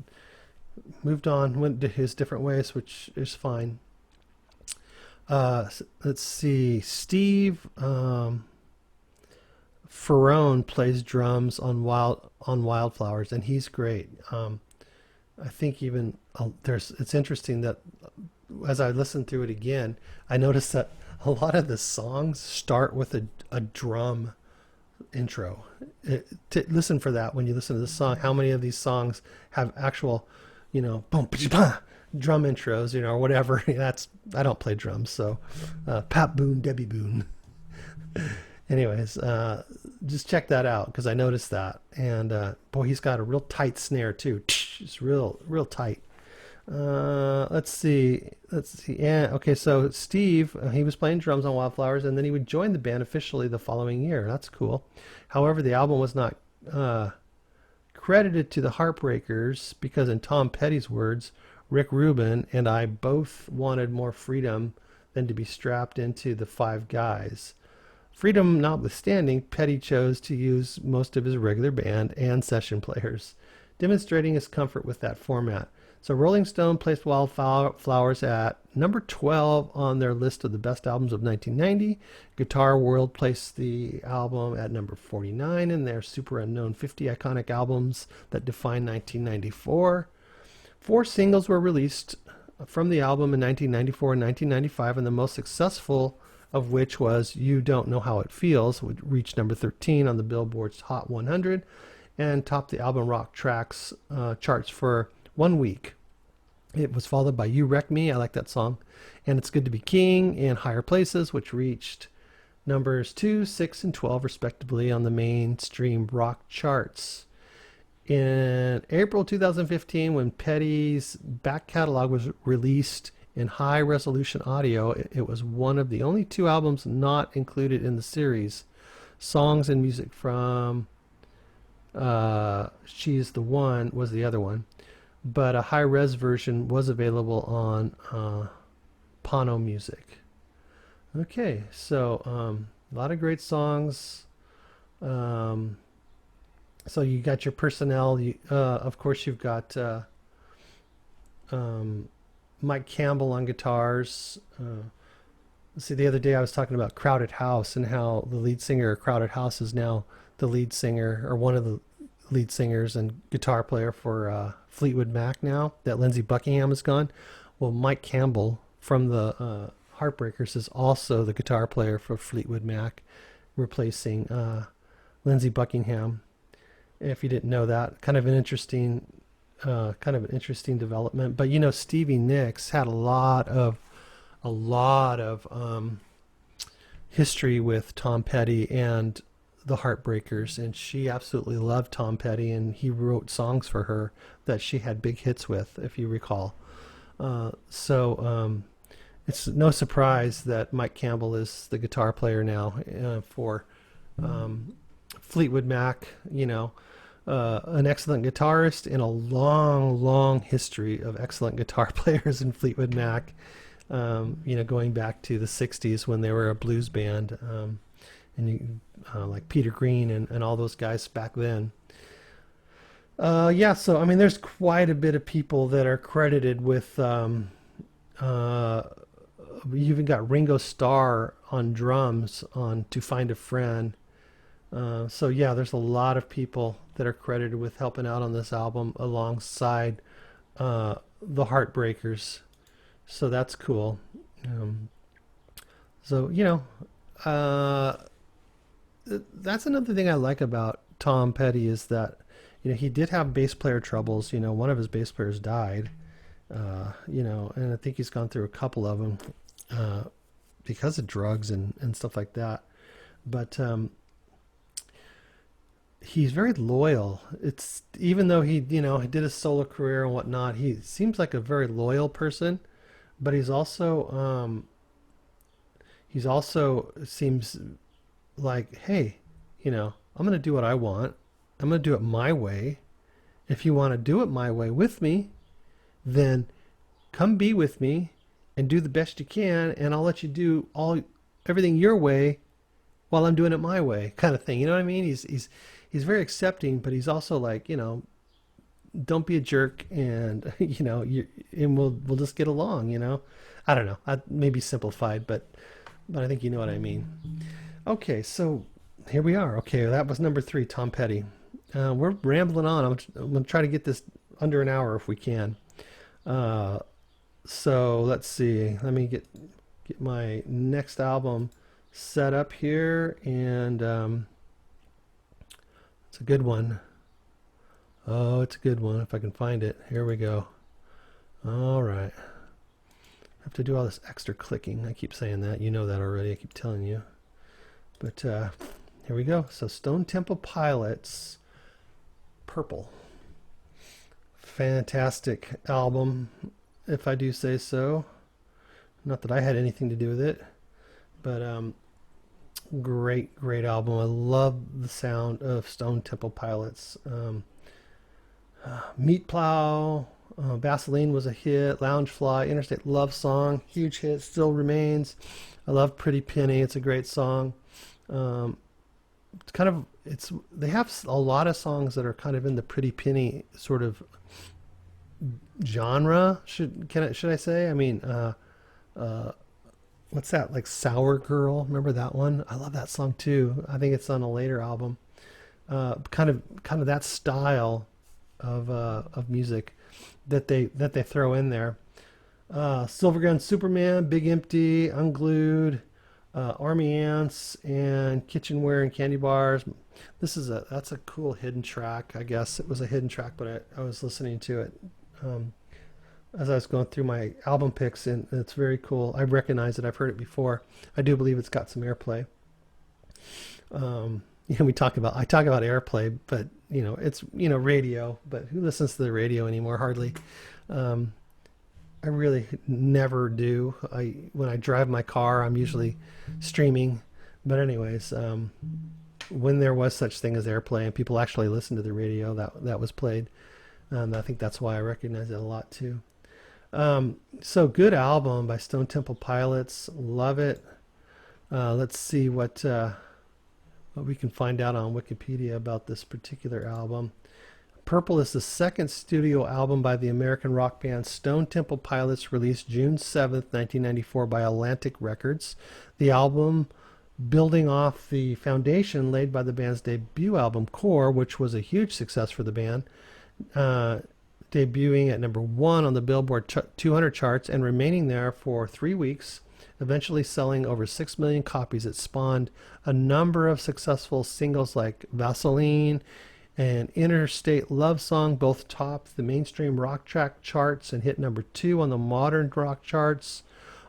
moved on, went to his different ways, which is fine. Let's see, Steve Ferrone plays drums on Wildflowers, and he's great. I think even it's interesting that as I listened through it again, I noticed that a lot of the songs start with a drum intro. Listen for that when you listen to the song. How many of these songs have actual, boom, drum intros, or whatever. I don't play drums, so Pap Boone, Debbie Boone. Anyways, just check that out because I noticed that, and boy, he's got a real tight snare too. It's real tight. Let's see. Yeah, okay, so Steve, he was playing drums on Wildflowers, and then he would join the band officially the following year. That's cool. However, the album was not credited to the Heartbreakers because, in Tom Petty's words, Rick Rubin and I both wanted more freedom than to be strapped into the 5 guys. Freedom notwithstanding, Petty chose to use most of his regular band and session players, demonstrating his comfort with that format. So Rolling Stone placed Wildflowers at number 12 on their list of the best albums of 1990. Guitar World placed the album at number 49 in their Superunknown 50 iconic albums that define 1994. 4 singles were released from the album in 1994 and 1995, and the most successful of which was You Don't Know How It Feels, which reached number 13 on the Billboard's Hot 100 and topped the album rock tracks charts for 1 week. It was followed by You Wreck Me, I like that song, and It's Good to Be King and Higher Places, which reached numbers 2, 6, and 12 respectively on the mainstream rock charts. In April 2015, when Petty's back catalog was released in high resolution audio, it was one of the only 2 albums not included in the series. Songs and music from She's the One was the other one, but a high-res version was available on Pono Music. Okay, so a lot of great songs. So you got your personnel. Of course, you've got Mike Campbell on guitars. Let's see, the other day I was talking about Crowded House and how the lead singer of Crowded House is now the lead singer, or one of the lead singers and guitar player for Fleetwood Mac now that Lindsey Buckingham is gone. Well, Mike Campbell from the Heartbreakers is also the guitar player for Fleetwood Mac, replacing Lindsey Buckingham. If you didn't know that, kind of an interesting development. But Stevie Nicks had a lot of history with Tom Petty and the Heartbreakers, and she absolutely loved Tom Petty, and he wrote songs for her that she had big hits with, if you recall. It's no surprise that Mike Campbell is the guitar player now for Fleetwood Mac. an excellent guitarist and a long, long history of excellent guitar players in Fleetwood Mac. Going back to the '60s when they were a blues band, like Peter Green and all those guys back then. Yeah, so I mean, there's quite a bit of people that are credited with. You even got Ringo Starr on drums on "To Find a Friend." So yeah, there's a lot of people that are credited with helping out on this album alongside the Heartbreakers. So that's cool. Um, so uh, that's another thing I like about Tom Petty is that he did have bass player troubles. One of his bass players died. And I think he's gone through a couple of them because of drugs and stuff like that. But he's very loyal. It's even though he did a solo career and whatnot, he seems like a very loyal person. But he's also seems like, hey, I'm gonna do what I want. I'm gonna do it my way. If you want to do it my way with me, then come be with me and do the best you can, and I'll let you do everything your way while I'm doing it my way, kind of thing. You know what I mean? He's very accepting, but he's also like, don't be a jerk, and and we'll just get along. I don't know. I maybe simplified, but I think you know what I mean. Okay, so here we are. Okay, that was number 3, Tom Petty. We're rambling on. I'm gonna try to get this under an hour if we can. So let's see. Let me get my next album set up here, and it's a good one. Oh, it's a good one if I can find it. Here we go. All right. I have to do all this extra clicking. I keep saying that. You know that already. I keep telling you. But here we go. So Stone Temple Pilots, Purple. Fantastic album, if I do say so. Not that I had anything to do with it, but great album. I love the sound of Stone Temple Pilots. Meat Plow, Vaseline was a hit. Loungefly, Interstate Love Song, huge hit, still remains. I love Pretty Penny. It's a great song. They have a lot of songs that are kind of in the Pretty Penny sort of genre. Should I say? I mean, what's that? Like Sour Girl. Remember that one? I love that song too. I think it's on a later album. Kind of that style of music that they throw in there. Silver Gun Superman, Big Empty, Unglued, Army Ants, and Kitchenware and Candy Bars. That's a cool hidden track. I guess it was a hidden track, but I was listening to it as I was going through my album picks, and it's very cool. I recognize it. I've heard it before. I do believe it's got some airplay. I talk about airplay, but it's radio. But who listens to the radio anymore? Hardly. I really never do. When I drive my car, I'm usually streaming. But anyways, when there was such thing as airplay and people actually listened to the radio that was played, I think that's why I recognize it a lot too. So good album by Stone Temple Pilots. Love it. Let's see what we can find out on Wikipedia about this particular album. Purple is the second studio album by the American rock band Stone Temple Pilots, released June 7th, 1994 by Atlantic Records. The album, building off the foundation laid by the band's debut album, Core, which was a huge success for the band, debuting at number 1 on the Billboard 200 charts and remaining there for 3 weeks, eventually selling over 6 million copies. It spawned a number of successful singles like Vaseline and Interstate Love Song, both topped the mainstream rock track charts and hit number 2 on the modern rock charts,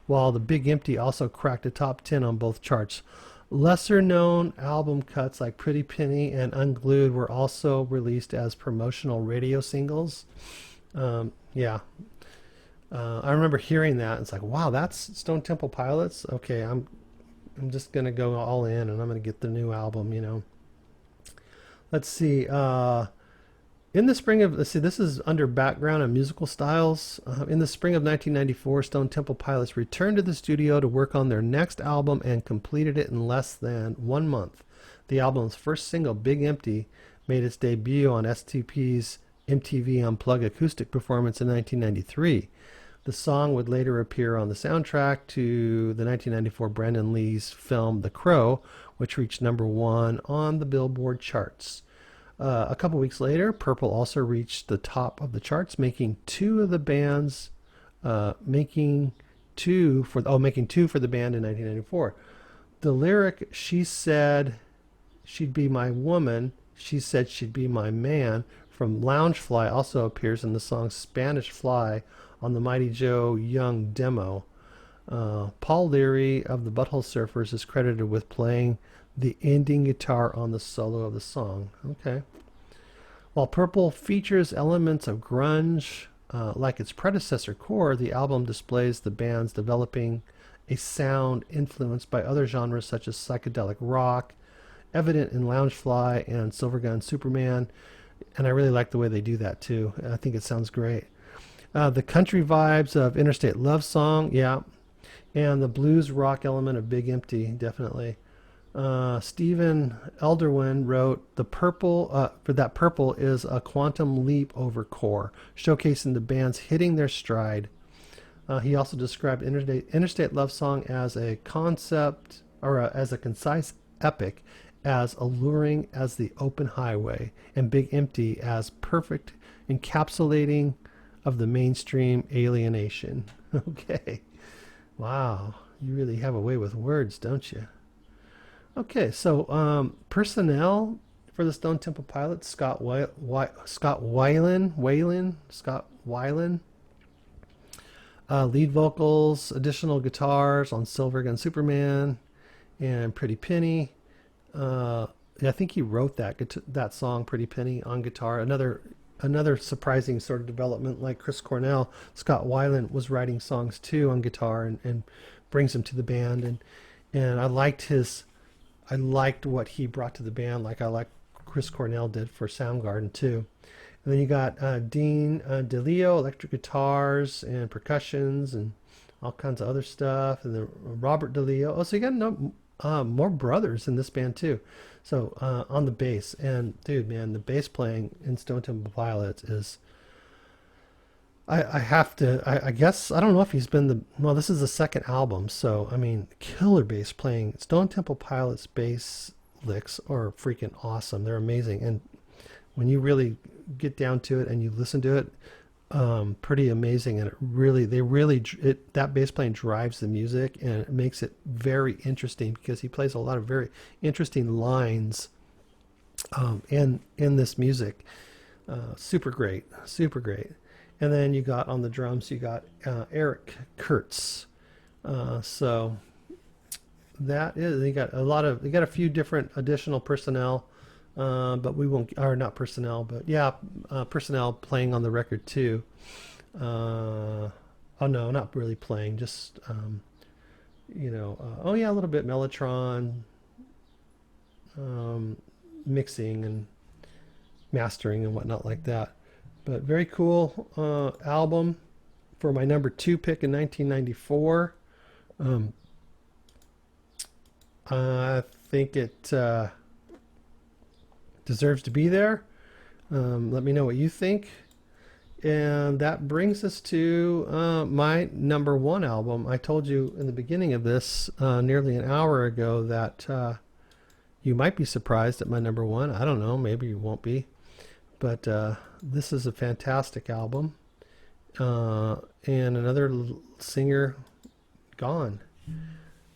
while The Big Empty also cracked the top 10 on both charts. Lesser known album cuts like Pretty Penny and Unglued were also released as promotional radio singles. I remember hearing that. It's like, wow, that's Stone Temple Pilots. Okay, I'm just gonna go all in, and I'm gonna get the new album. Let's see. In the spring of, let's see, this is under background and musical styles. In the spring of 1994, Stone Temple Pilots returned to the studio to work on their next album and completed it in less than 1 month. The album's first single, Big Empty, made its debut on STP's MTV Unplugged acoustic performance in 1993. The song would later appear on the soundtrack to the 1994 Brandon Lee's film The Crow, which reached #1 on the Billboard charts. A couple weeks later, Purple also reached the top of the charts, making two for the band in 1994. The lyric, "She said she'd be my woman, she said she'd be my man," from Loungefly also appears in the song Spanish Fly on the Mighty Joe Young demo. Paul Leary of the Butthole Surfers is credited with playing the ending guitar on the solo of the song. Okay. While Purple features elements of grunge, like its predecessor Core, the album displays the band's developing a sound influenced by other genres such as psychedelic rock, evident in Loungefly and Silvergun Superman, and I really like the way they do that too. I think it sounds great. The country vibes of Interstate Love Song, yeah, and the blues rock element of Big Empty, definitely. Stephen Elderwin wrote, Purple is a quantum leap over Core, showcasing the bands hitting their stride. He also described Interstate Love Song as a concept, or as a concise epic, as alluring as the open highway, and Big Empty as perfect encapsulating of the mainstream alienation. Okay. Wow. You really have a way with words, don't you? Okay, so personnel for the Stone Temple Pilots: Scott Weiland, lead vocals, additional guitars on Silvergun Superman and Pretty Penny. I think he wrote that song, Pretty Penny, on guitar. Another surprising sort of development, like Chris Cornell, Scott Weiland was writing songs too on guitar and brings them to the band, and I liked what he brought to the band, like I like Chris Cornell did for Soundgarden too. And then you got Dean DeLeo, electric guitars and percussions and all kinds of other stuff, and then Robert DeLeo. Oh, so you got more brothers in this band too. So on the bass, and dude, man, the bass playing in Stone Temple Pilots is. I guess, I don't know if he's been this is the second album, so, I mean, killer bass playing. Stone Temple Pilots bass licks are freaking awesome. They're amazing. And when you really get down to it and you listen to it, pretty amazing. And that bass playing drives the music, and it makes it very interesting because he plays a lot of very interesting lines in this music. Super great. Super great. And then you got on the drums, you got Eric Kurtz. So that is, you got a few different additional personnel, but we won't, or not personnel, but yeah, personnel playing on the record too. Oh no, not really playing, just, oh yeah, a little bit Mellotron, mixing and mastering and whatnot like that. But very cool album for my #2 pick in 1994. I think it deserves to be there. Let me know what you think. And that brings us to my #1 album. I told you in the beginning of this nearly an hour ago that you might be surprised at my #1. I don't know, maybe you won't be. But this is a fantastic album. And another singer gone.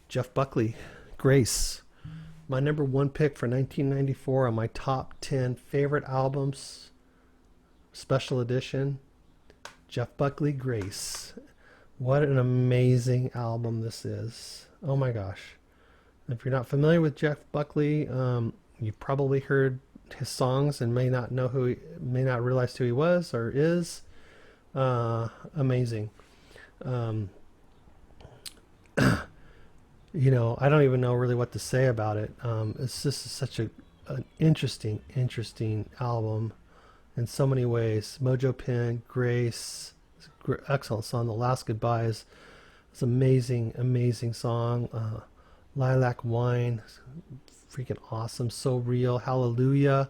Jeff Buckley, Grace. My #1 pick for 1994 on my top 10 favorite albums. Special edition. Jeff Buckley, Grace. What an amazing album this is. Oh my gosh. If you're not familiar with Jeff Buckley, you've probably heard his songs and may not realize who he was or is. Amazing. I don't even know really what to say about it. It's just such an interesting album, in so many ways. Mojo Pin, Grace, excellent song. The Last Goodbye is amazing, amazing song. Lilac Wine, freaking awesome. So Real, Hallelujah.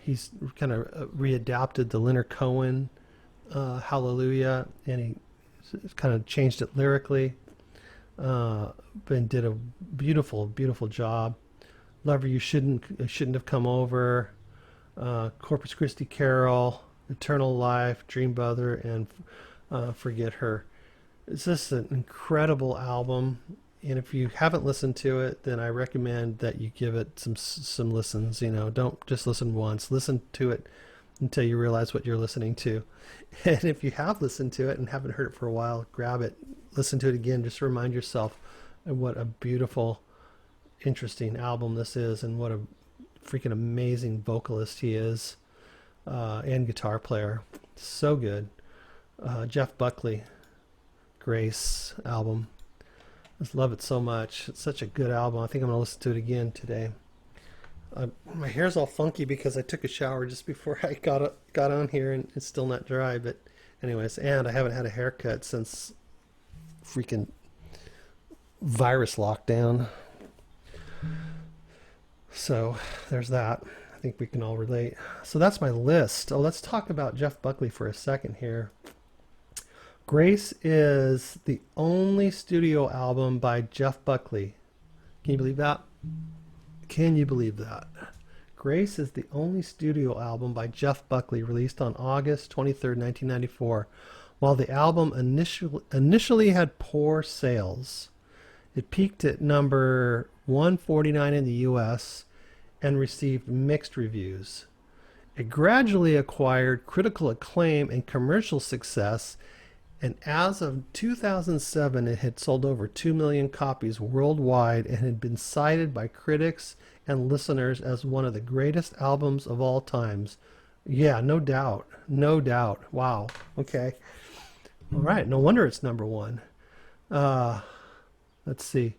He's kind of readapted the Leonard Cohen Hallelujah, and he kind of changed it lyrically, and did a beautiful, beautiful job. Lover, You Shouldn't Have Come Over, Corpus Christi Carol, Eternal Life, Dream Brother, and Forget Her. It's just an incredible album, and if you haven't listened to it, then I recommend that you give it some listens. You know, don't just listen once. Listen to it until you realize what you're listening to. And if you have listened to it and haven't heard it for a while, grab it, listen to it again, just to remind yourself of what a beautiful, interesting album this is, and what a freaking amazing vocalist he is, and guitar player. So good. Jeff Buckley, Grace album. I just love it so much. It's such a good album. I think I'm going to listen to it again today. My hair's all funky because I took a shower just before I got on here, and it's still not dry. But anyways, and I haven't had a haircut since freaking virus lockdown. So there's that. I think we can all relate. So that's my list. Oh, let's talk about Jeff Buckley for a second here. Grace is the only studio album by Jeff Buckley. Can you believe that? Can you believe that? Grace is the only studio album by Jeff Buckley released on August 23rd, 1994. While the album initially had poor sales, it peaked at number 149 in the US and received mixed reviews. It gradually acquired critical acclaim and commercial success, and as of 2007, it had sold over 2 million copies worldwide and had been cited by critics and listeners as one of the greatest albums of all times. Yeah, no doubt. No doubt. Wow. Okay. All right. No wonder it's number one. Let's see.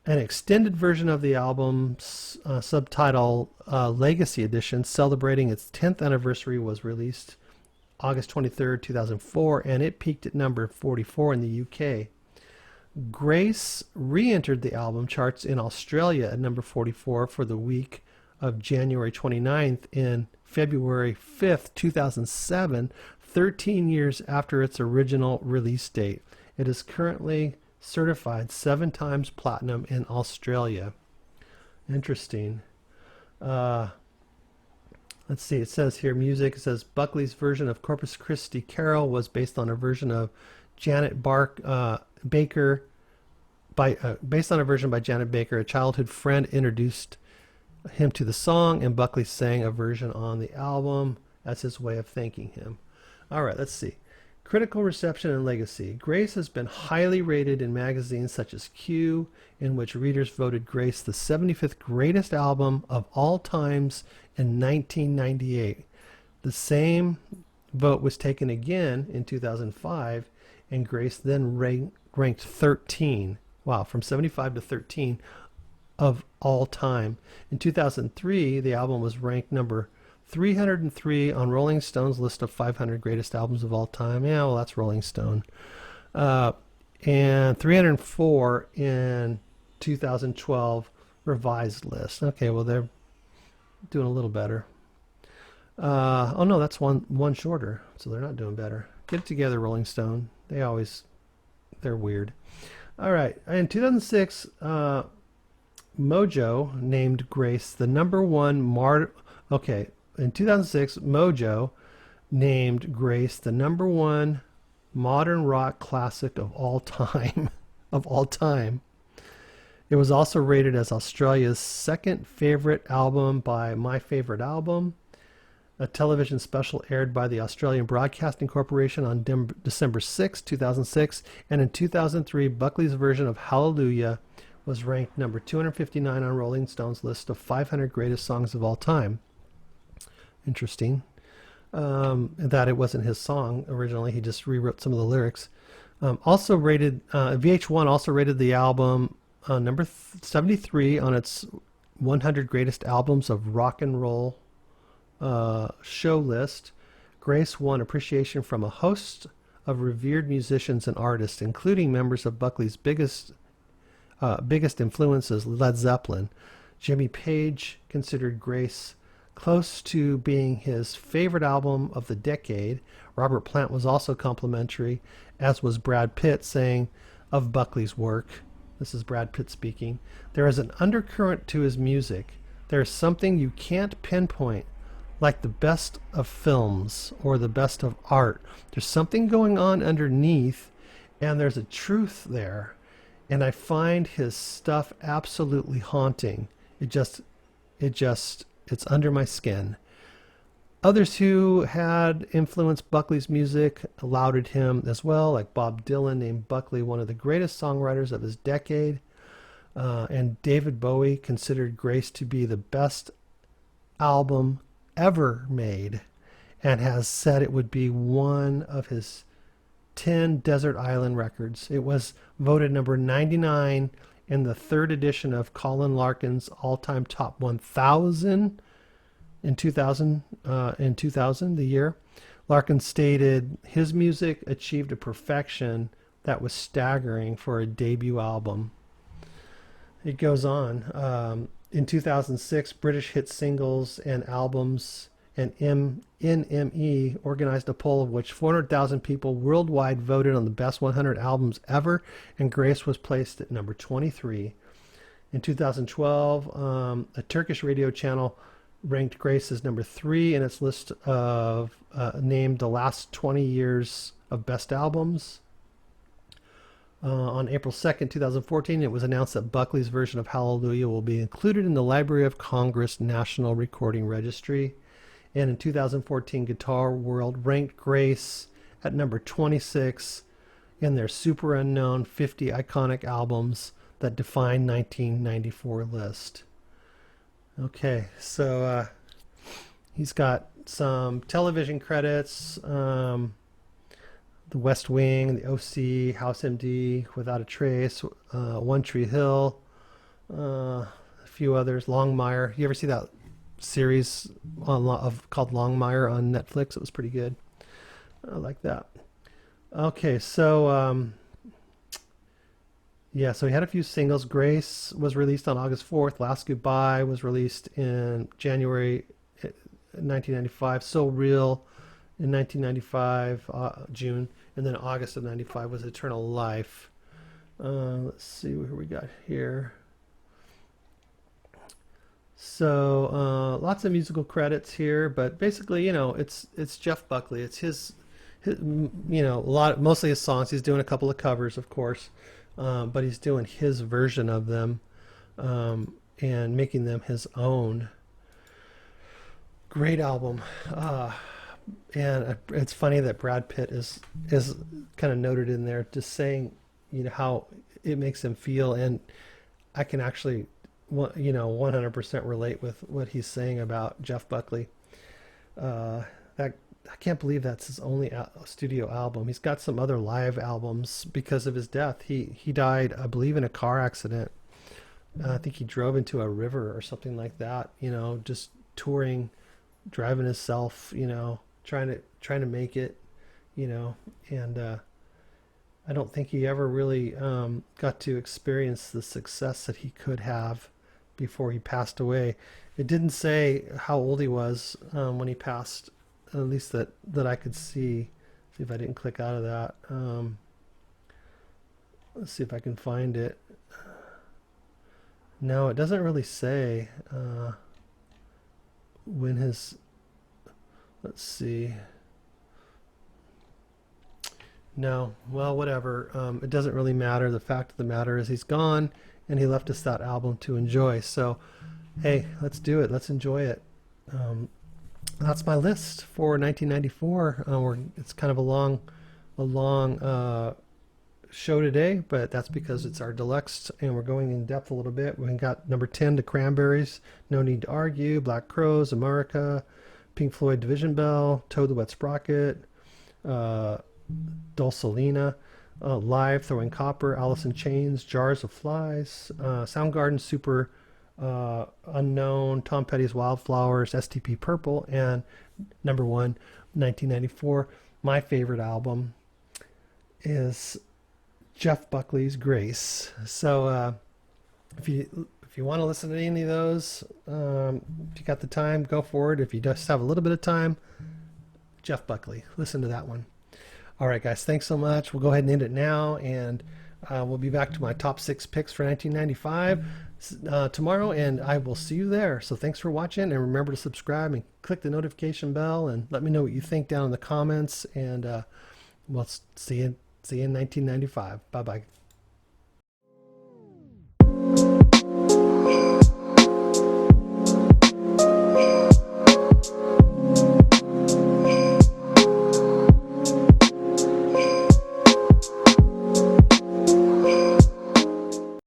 An extended version of the album's subtitle Legacy Edition, celebrating its 10th anniversary, was released August 23rd, 2004, and it peaked at number 44 in the UK. Grace re-entered the album charts in Australia at number 44 for the week of January 29th and February 5th, 2007, 13 years after its original release date. It is currently certified 7 times platinum in Australia. Interesting. Let's see, it says here, music, it says Buckley's version of Corpus Christi Carol was based on a version of Janet Baker, based on a version by Janet Baker. A childhood friend introduced him to the song, and Buckley sang a version on the album as his way of thanking him. All right, let's see. Critical reception and legacy. Grace has been highly rated in magazines such as Q, in which readers voted Grace the 75th greatest album of all times in 1998. The same vote was taken again in 2005, and Grace then ranked 13. Wow, from 75 to 13 of all time. In 2003, the album was ranked number 303 on Rolling Stone's list of 500 greatest albums of all time. Yeah, well, that's Rolling Stone. And 304 in 2012 revised list. Okay, well, they're doing a little better. Oh, no, that's one shorter, so they're not doing better. Get it together, Rolling Stone. They're weird. All right, in 2006, Mojo named Grace the number one in 2006, Mojo named Grace the number one modern rock classic of all time. Of all time. It was also rated as Australia's second favorite album by My Favorite Album. A television special aired by the Australian Broadcasting Corporation on December 6, 2006, and in 2003, Buckley's version of Hallelujah was ranked number 259 on Rolling Stone's list of 500 greatest songs of all time. Interesting. That it wasn't his song originally. He just rewrote some of the lyrics. VH1 also rated the album number 73 on its 100 greatest albums of rock and roll show list, Grace won appreciation from a host of revered musicians and artists, including members of Buckley's biggest influences, Led Zeppelin. Jimmy Page considered Grace close to being his favorite album of the decade. Robert Plant was also complimentary, as was Brad Pitt, saying of Buckley's work, this is Brad Pitt speaking, there is an undercurrent to his music. There is something you can't pinpoint, like the best of films or the best of art. There's something going on underneath, and there's a truth there. And I find his stuff absolutely haunting. It's under my skin. Others who had influenced Buckley's music lauded him as well, like Bob Dylan named Buckley one of the greatest songwriters of his decade. And David Bowie considered Grace to be the best album ever made, and has said it would be one of his 10 Desert Island records. It was voted number 99 in the third edition of Colin Larkin's all-time top 1000 in 2000. The year, Larkin stated his music achieved a perfection that was staggering for a debut album. It goes on. In 2006, British Hit Singles and Albums and NME organized a poll of which 400,000 people worldwide voted on the best 100 albums ever, and Grace was placed at number 23. In 2012, a Turkish radio channel ranked Grace as number 3 in its list of named the last 20 years of best albums. On April 2nd, 2014, it was announced that Buckley's version of Hallelujah will be included in the Library of Congress National Recording Registry. And in 2014, Guitar World ranked Grace at number 26 in their Superunknown 50 Iconic Albums that define 1994 list. Okay, so he's got some television credits. The West Wing, The OC, House MD, Without a Trace, One Tree Hill, a few others, Longmire. You ever see that series called Longmire on Netflix? It was pretty good. I like that. Okay, so yeah, so he had a few singles. Grace was released on August 4th. Last Goodbye was released in January 1995. So Real in 1995, June, and then August of 95 was Eternal Life. Let's see where we got here. So lots of musical credits here, but basically, you know, it's Jeff Buckley. It's his you know, mostly his songs. He's doing a couple of covers, of course, but he's doing his version of them and making them his own. Great album. And it's funny that Brad Pitt is kind of noted in there, just saying, you know, how it makes him feel, and I can actually, you know, 100% relate with what he's saying about Jeff Buckley. That I can't believe that's his only studio album. He's got some other live albums because of his death. He died, I believe, in a car accident. I think he drove into a river or something like that. You know, just touring, driving himself. You know, trying to make it, you know, and I don't think he ever really got to experience the success that he could have before he passed away. It didn't say how old he was when he passed, at least that I could see. See if I didn't click out of that. Let's see if I can find it. No, it doesn't really say when his. Let's see. No, well, whatever. It doesn't really matter. The fact of the matter is he's gone, and he left us that album to enjoy. So, hey, let's do it. Let's enjoy it. That's my list for 1994. It's kind of a long show today, but that's because it's our deluxe, and we're going in depth a little bit. We got number 10, The Cranberries, No Need to Argue, Black Crowes, Amorica, Pink Floyd, Division Bell, Toad the Wet Sprocket, Dulcinea, Live, Throwing Copper, Alice in Chains, Jars of Flies, Soundgarden, Unknown, Tom Petty's Wildflowers, STP Purple, and number one, 1994. My favorite album is Jeff Buckley's Grace. So if you want to listen to any of those, if you got the time, go for it. If you just have a little bit of time, Jeff Buckley, listen to that one. All right, guys, thanks so much. We'll go ahead and end it now, and we'll be back to my top 6 picks for 1995 tomorrow, and I will see you there. So thanks for watching, and remember to subscribe and click the notification bell, and let me know what you think down in the comments, and we'll see you in 1995. Bye-bye.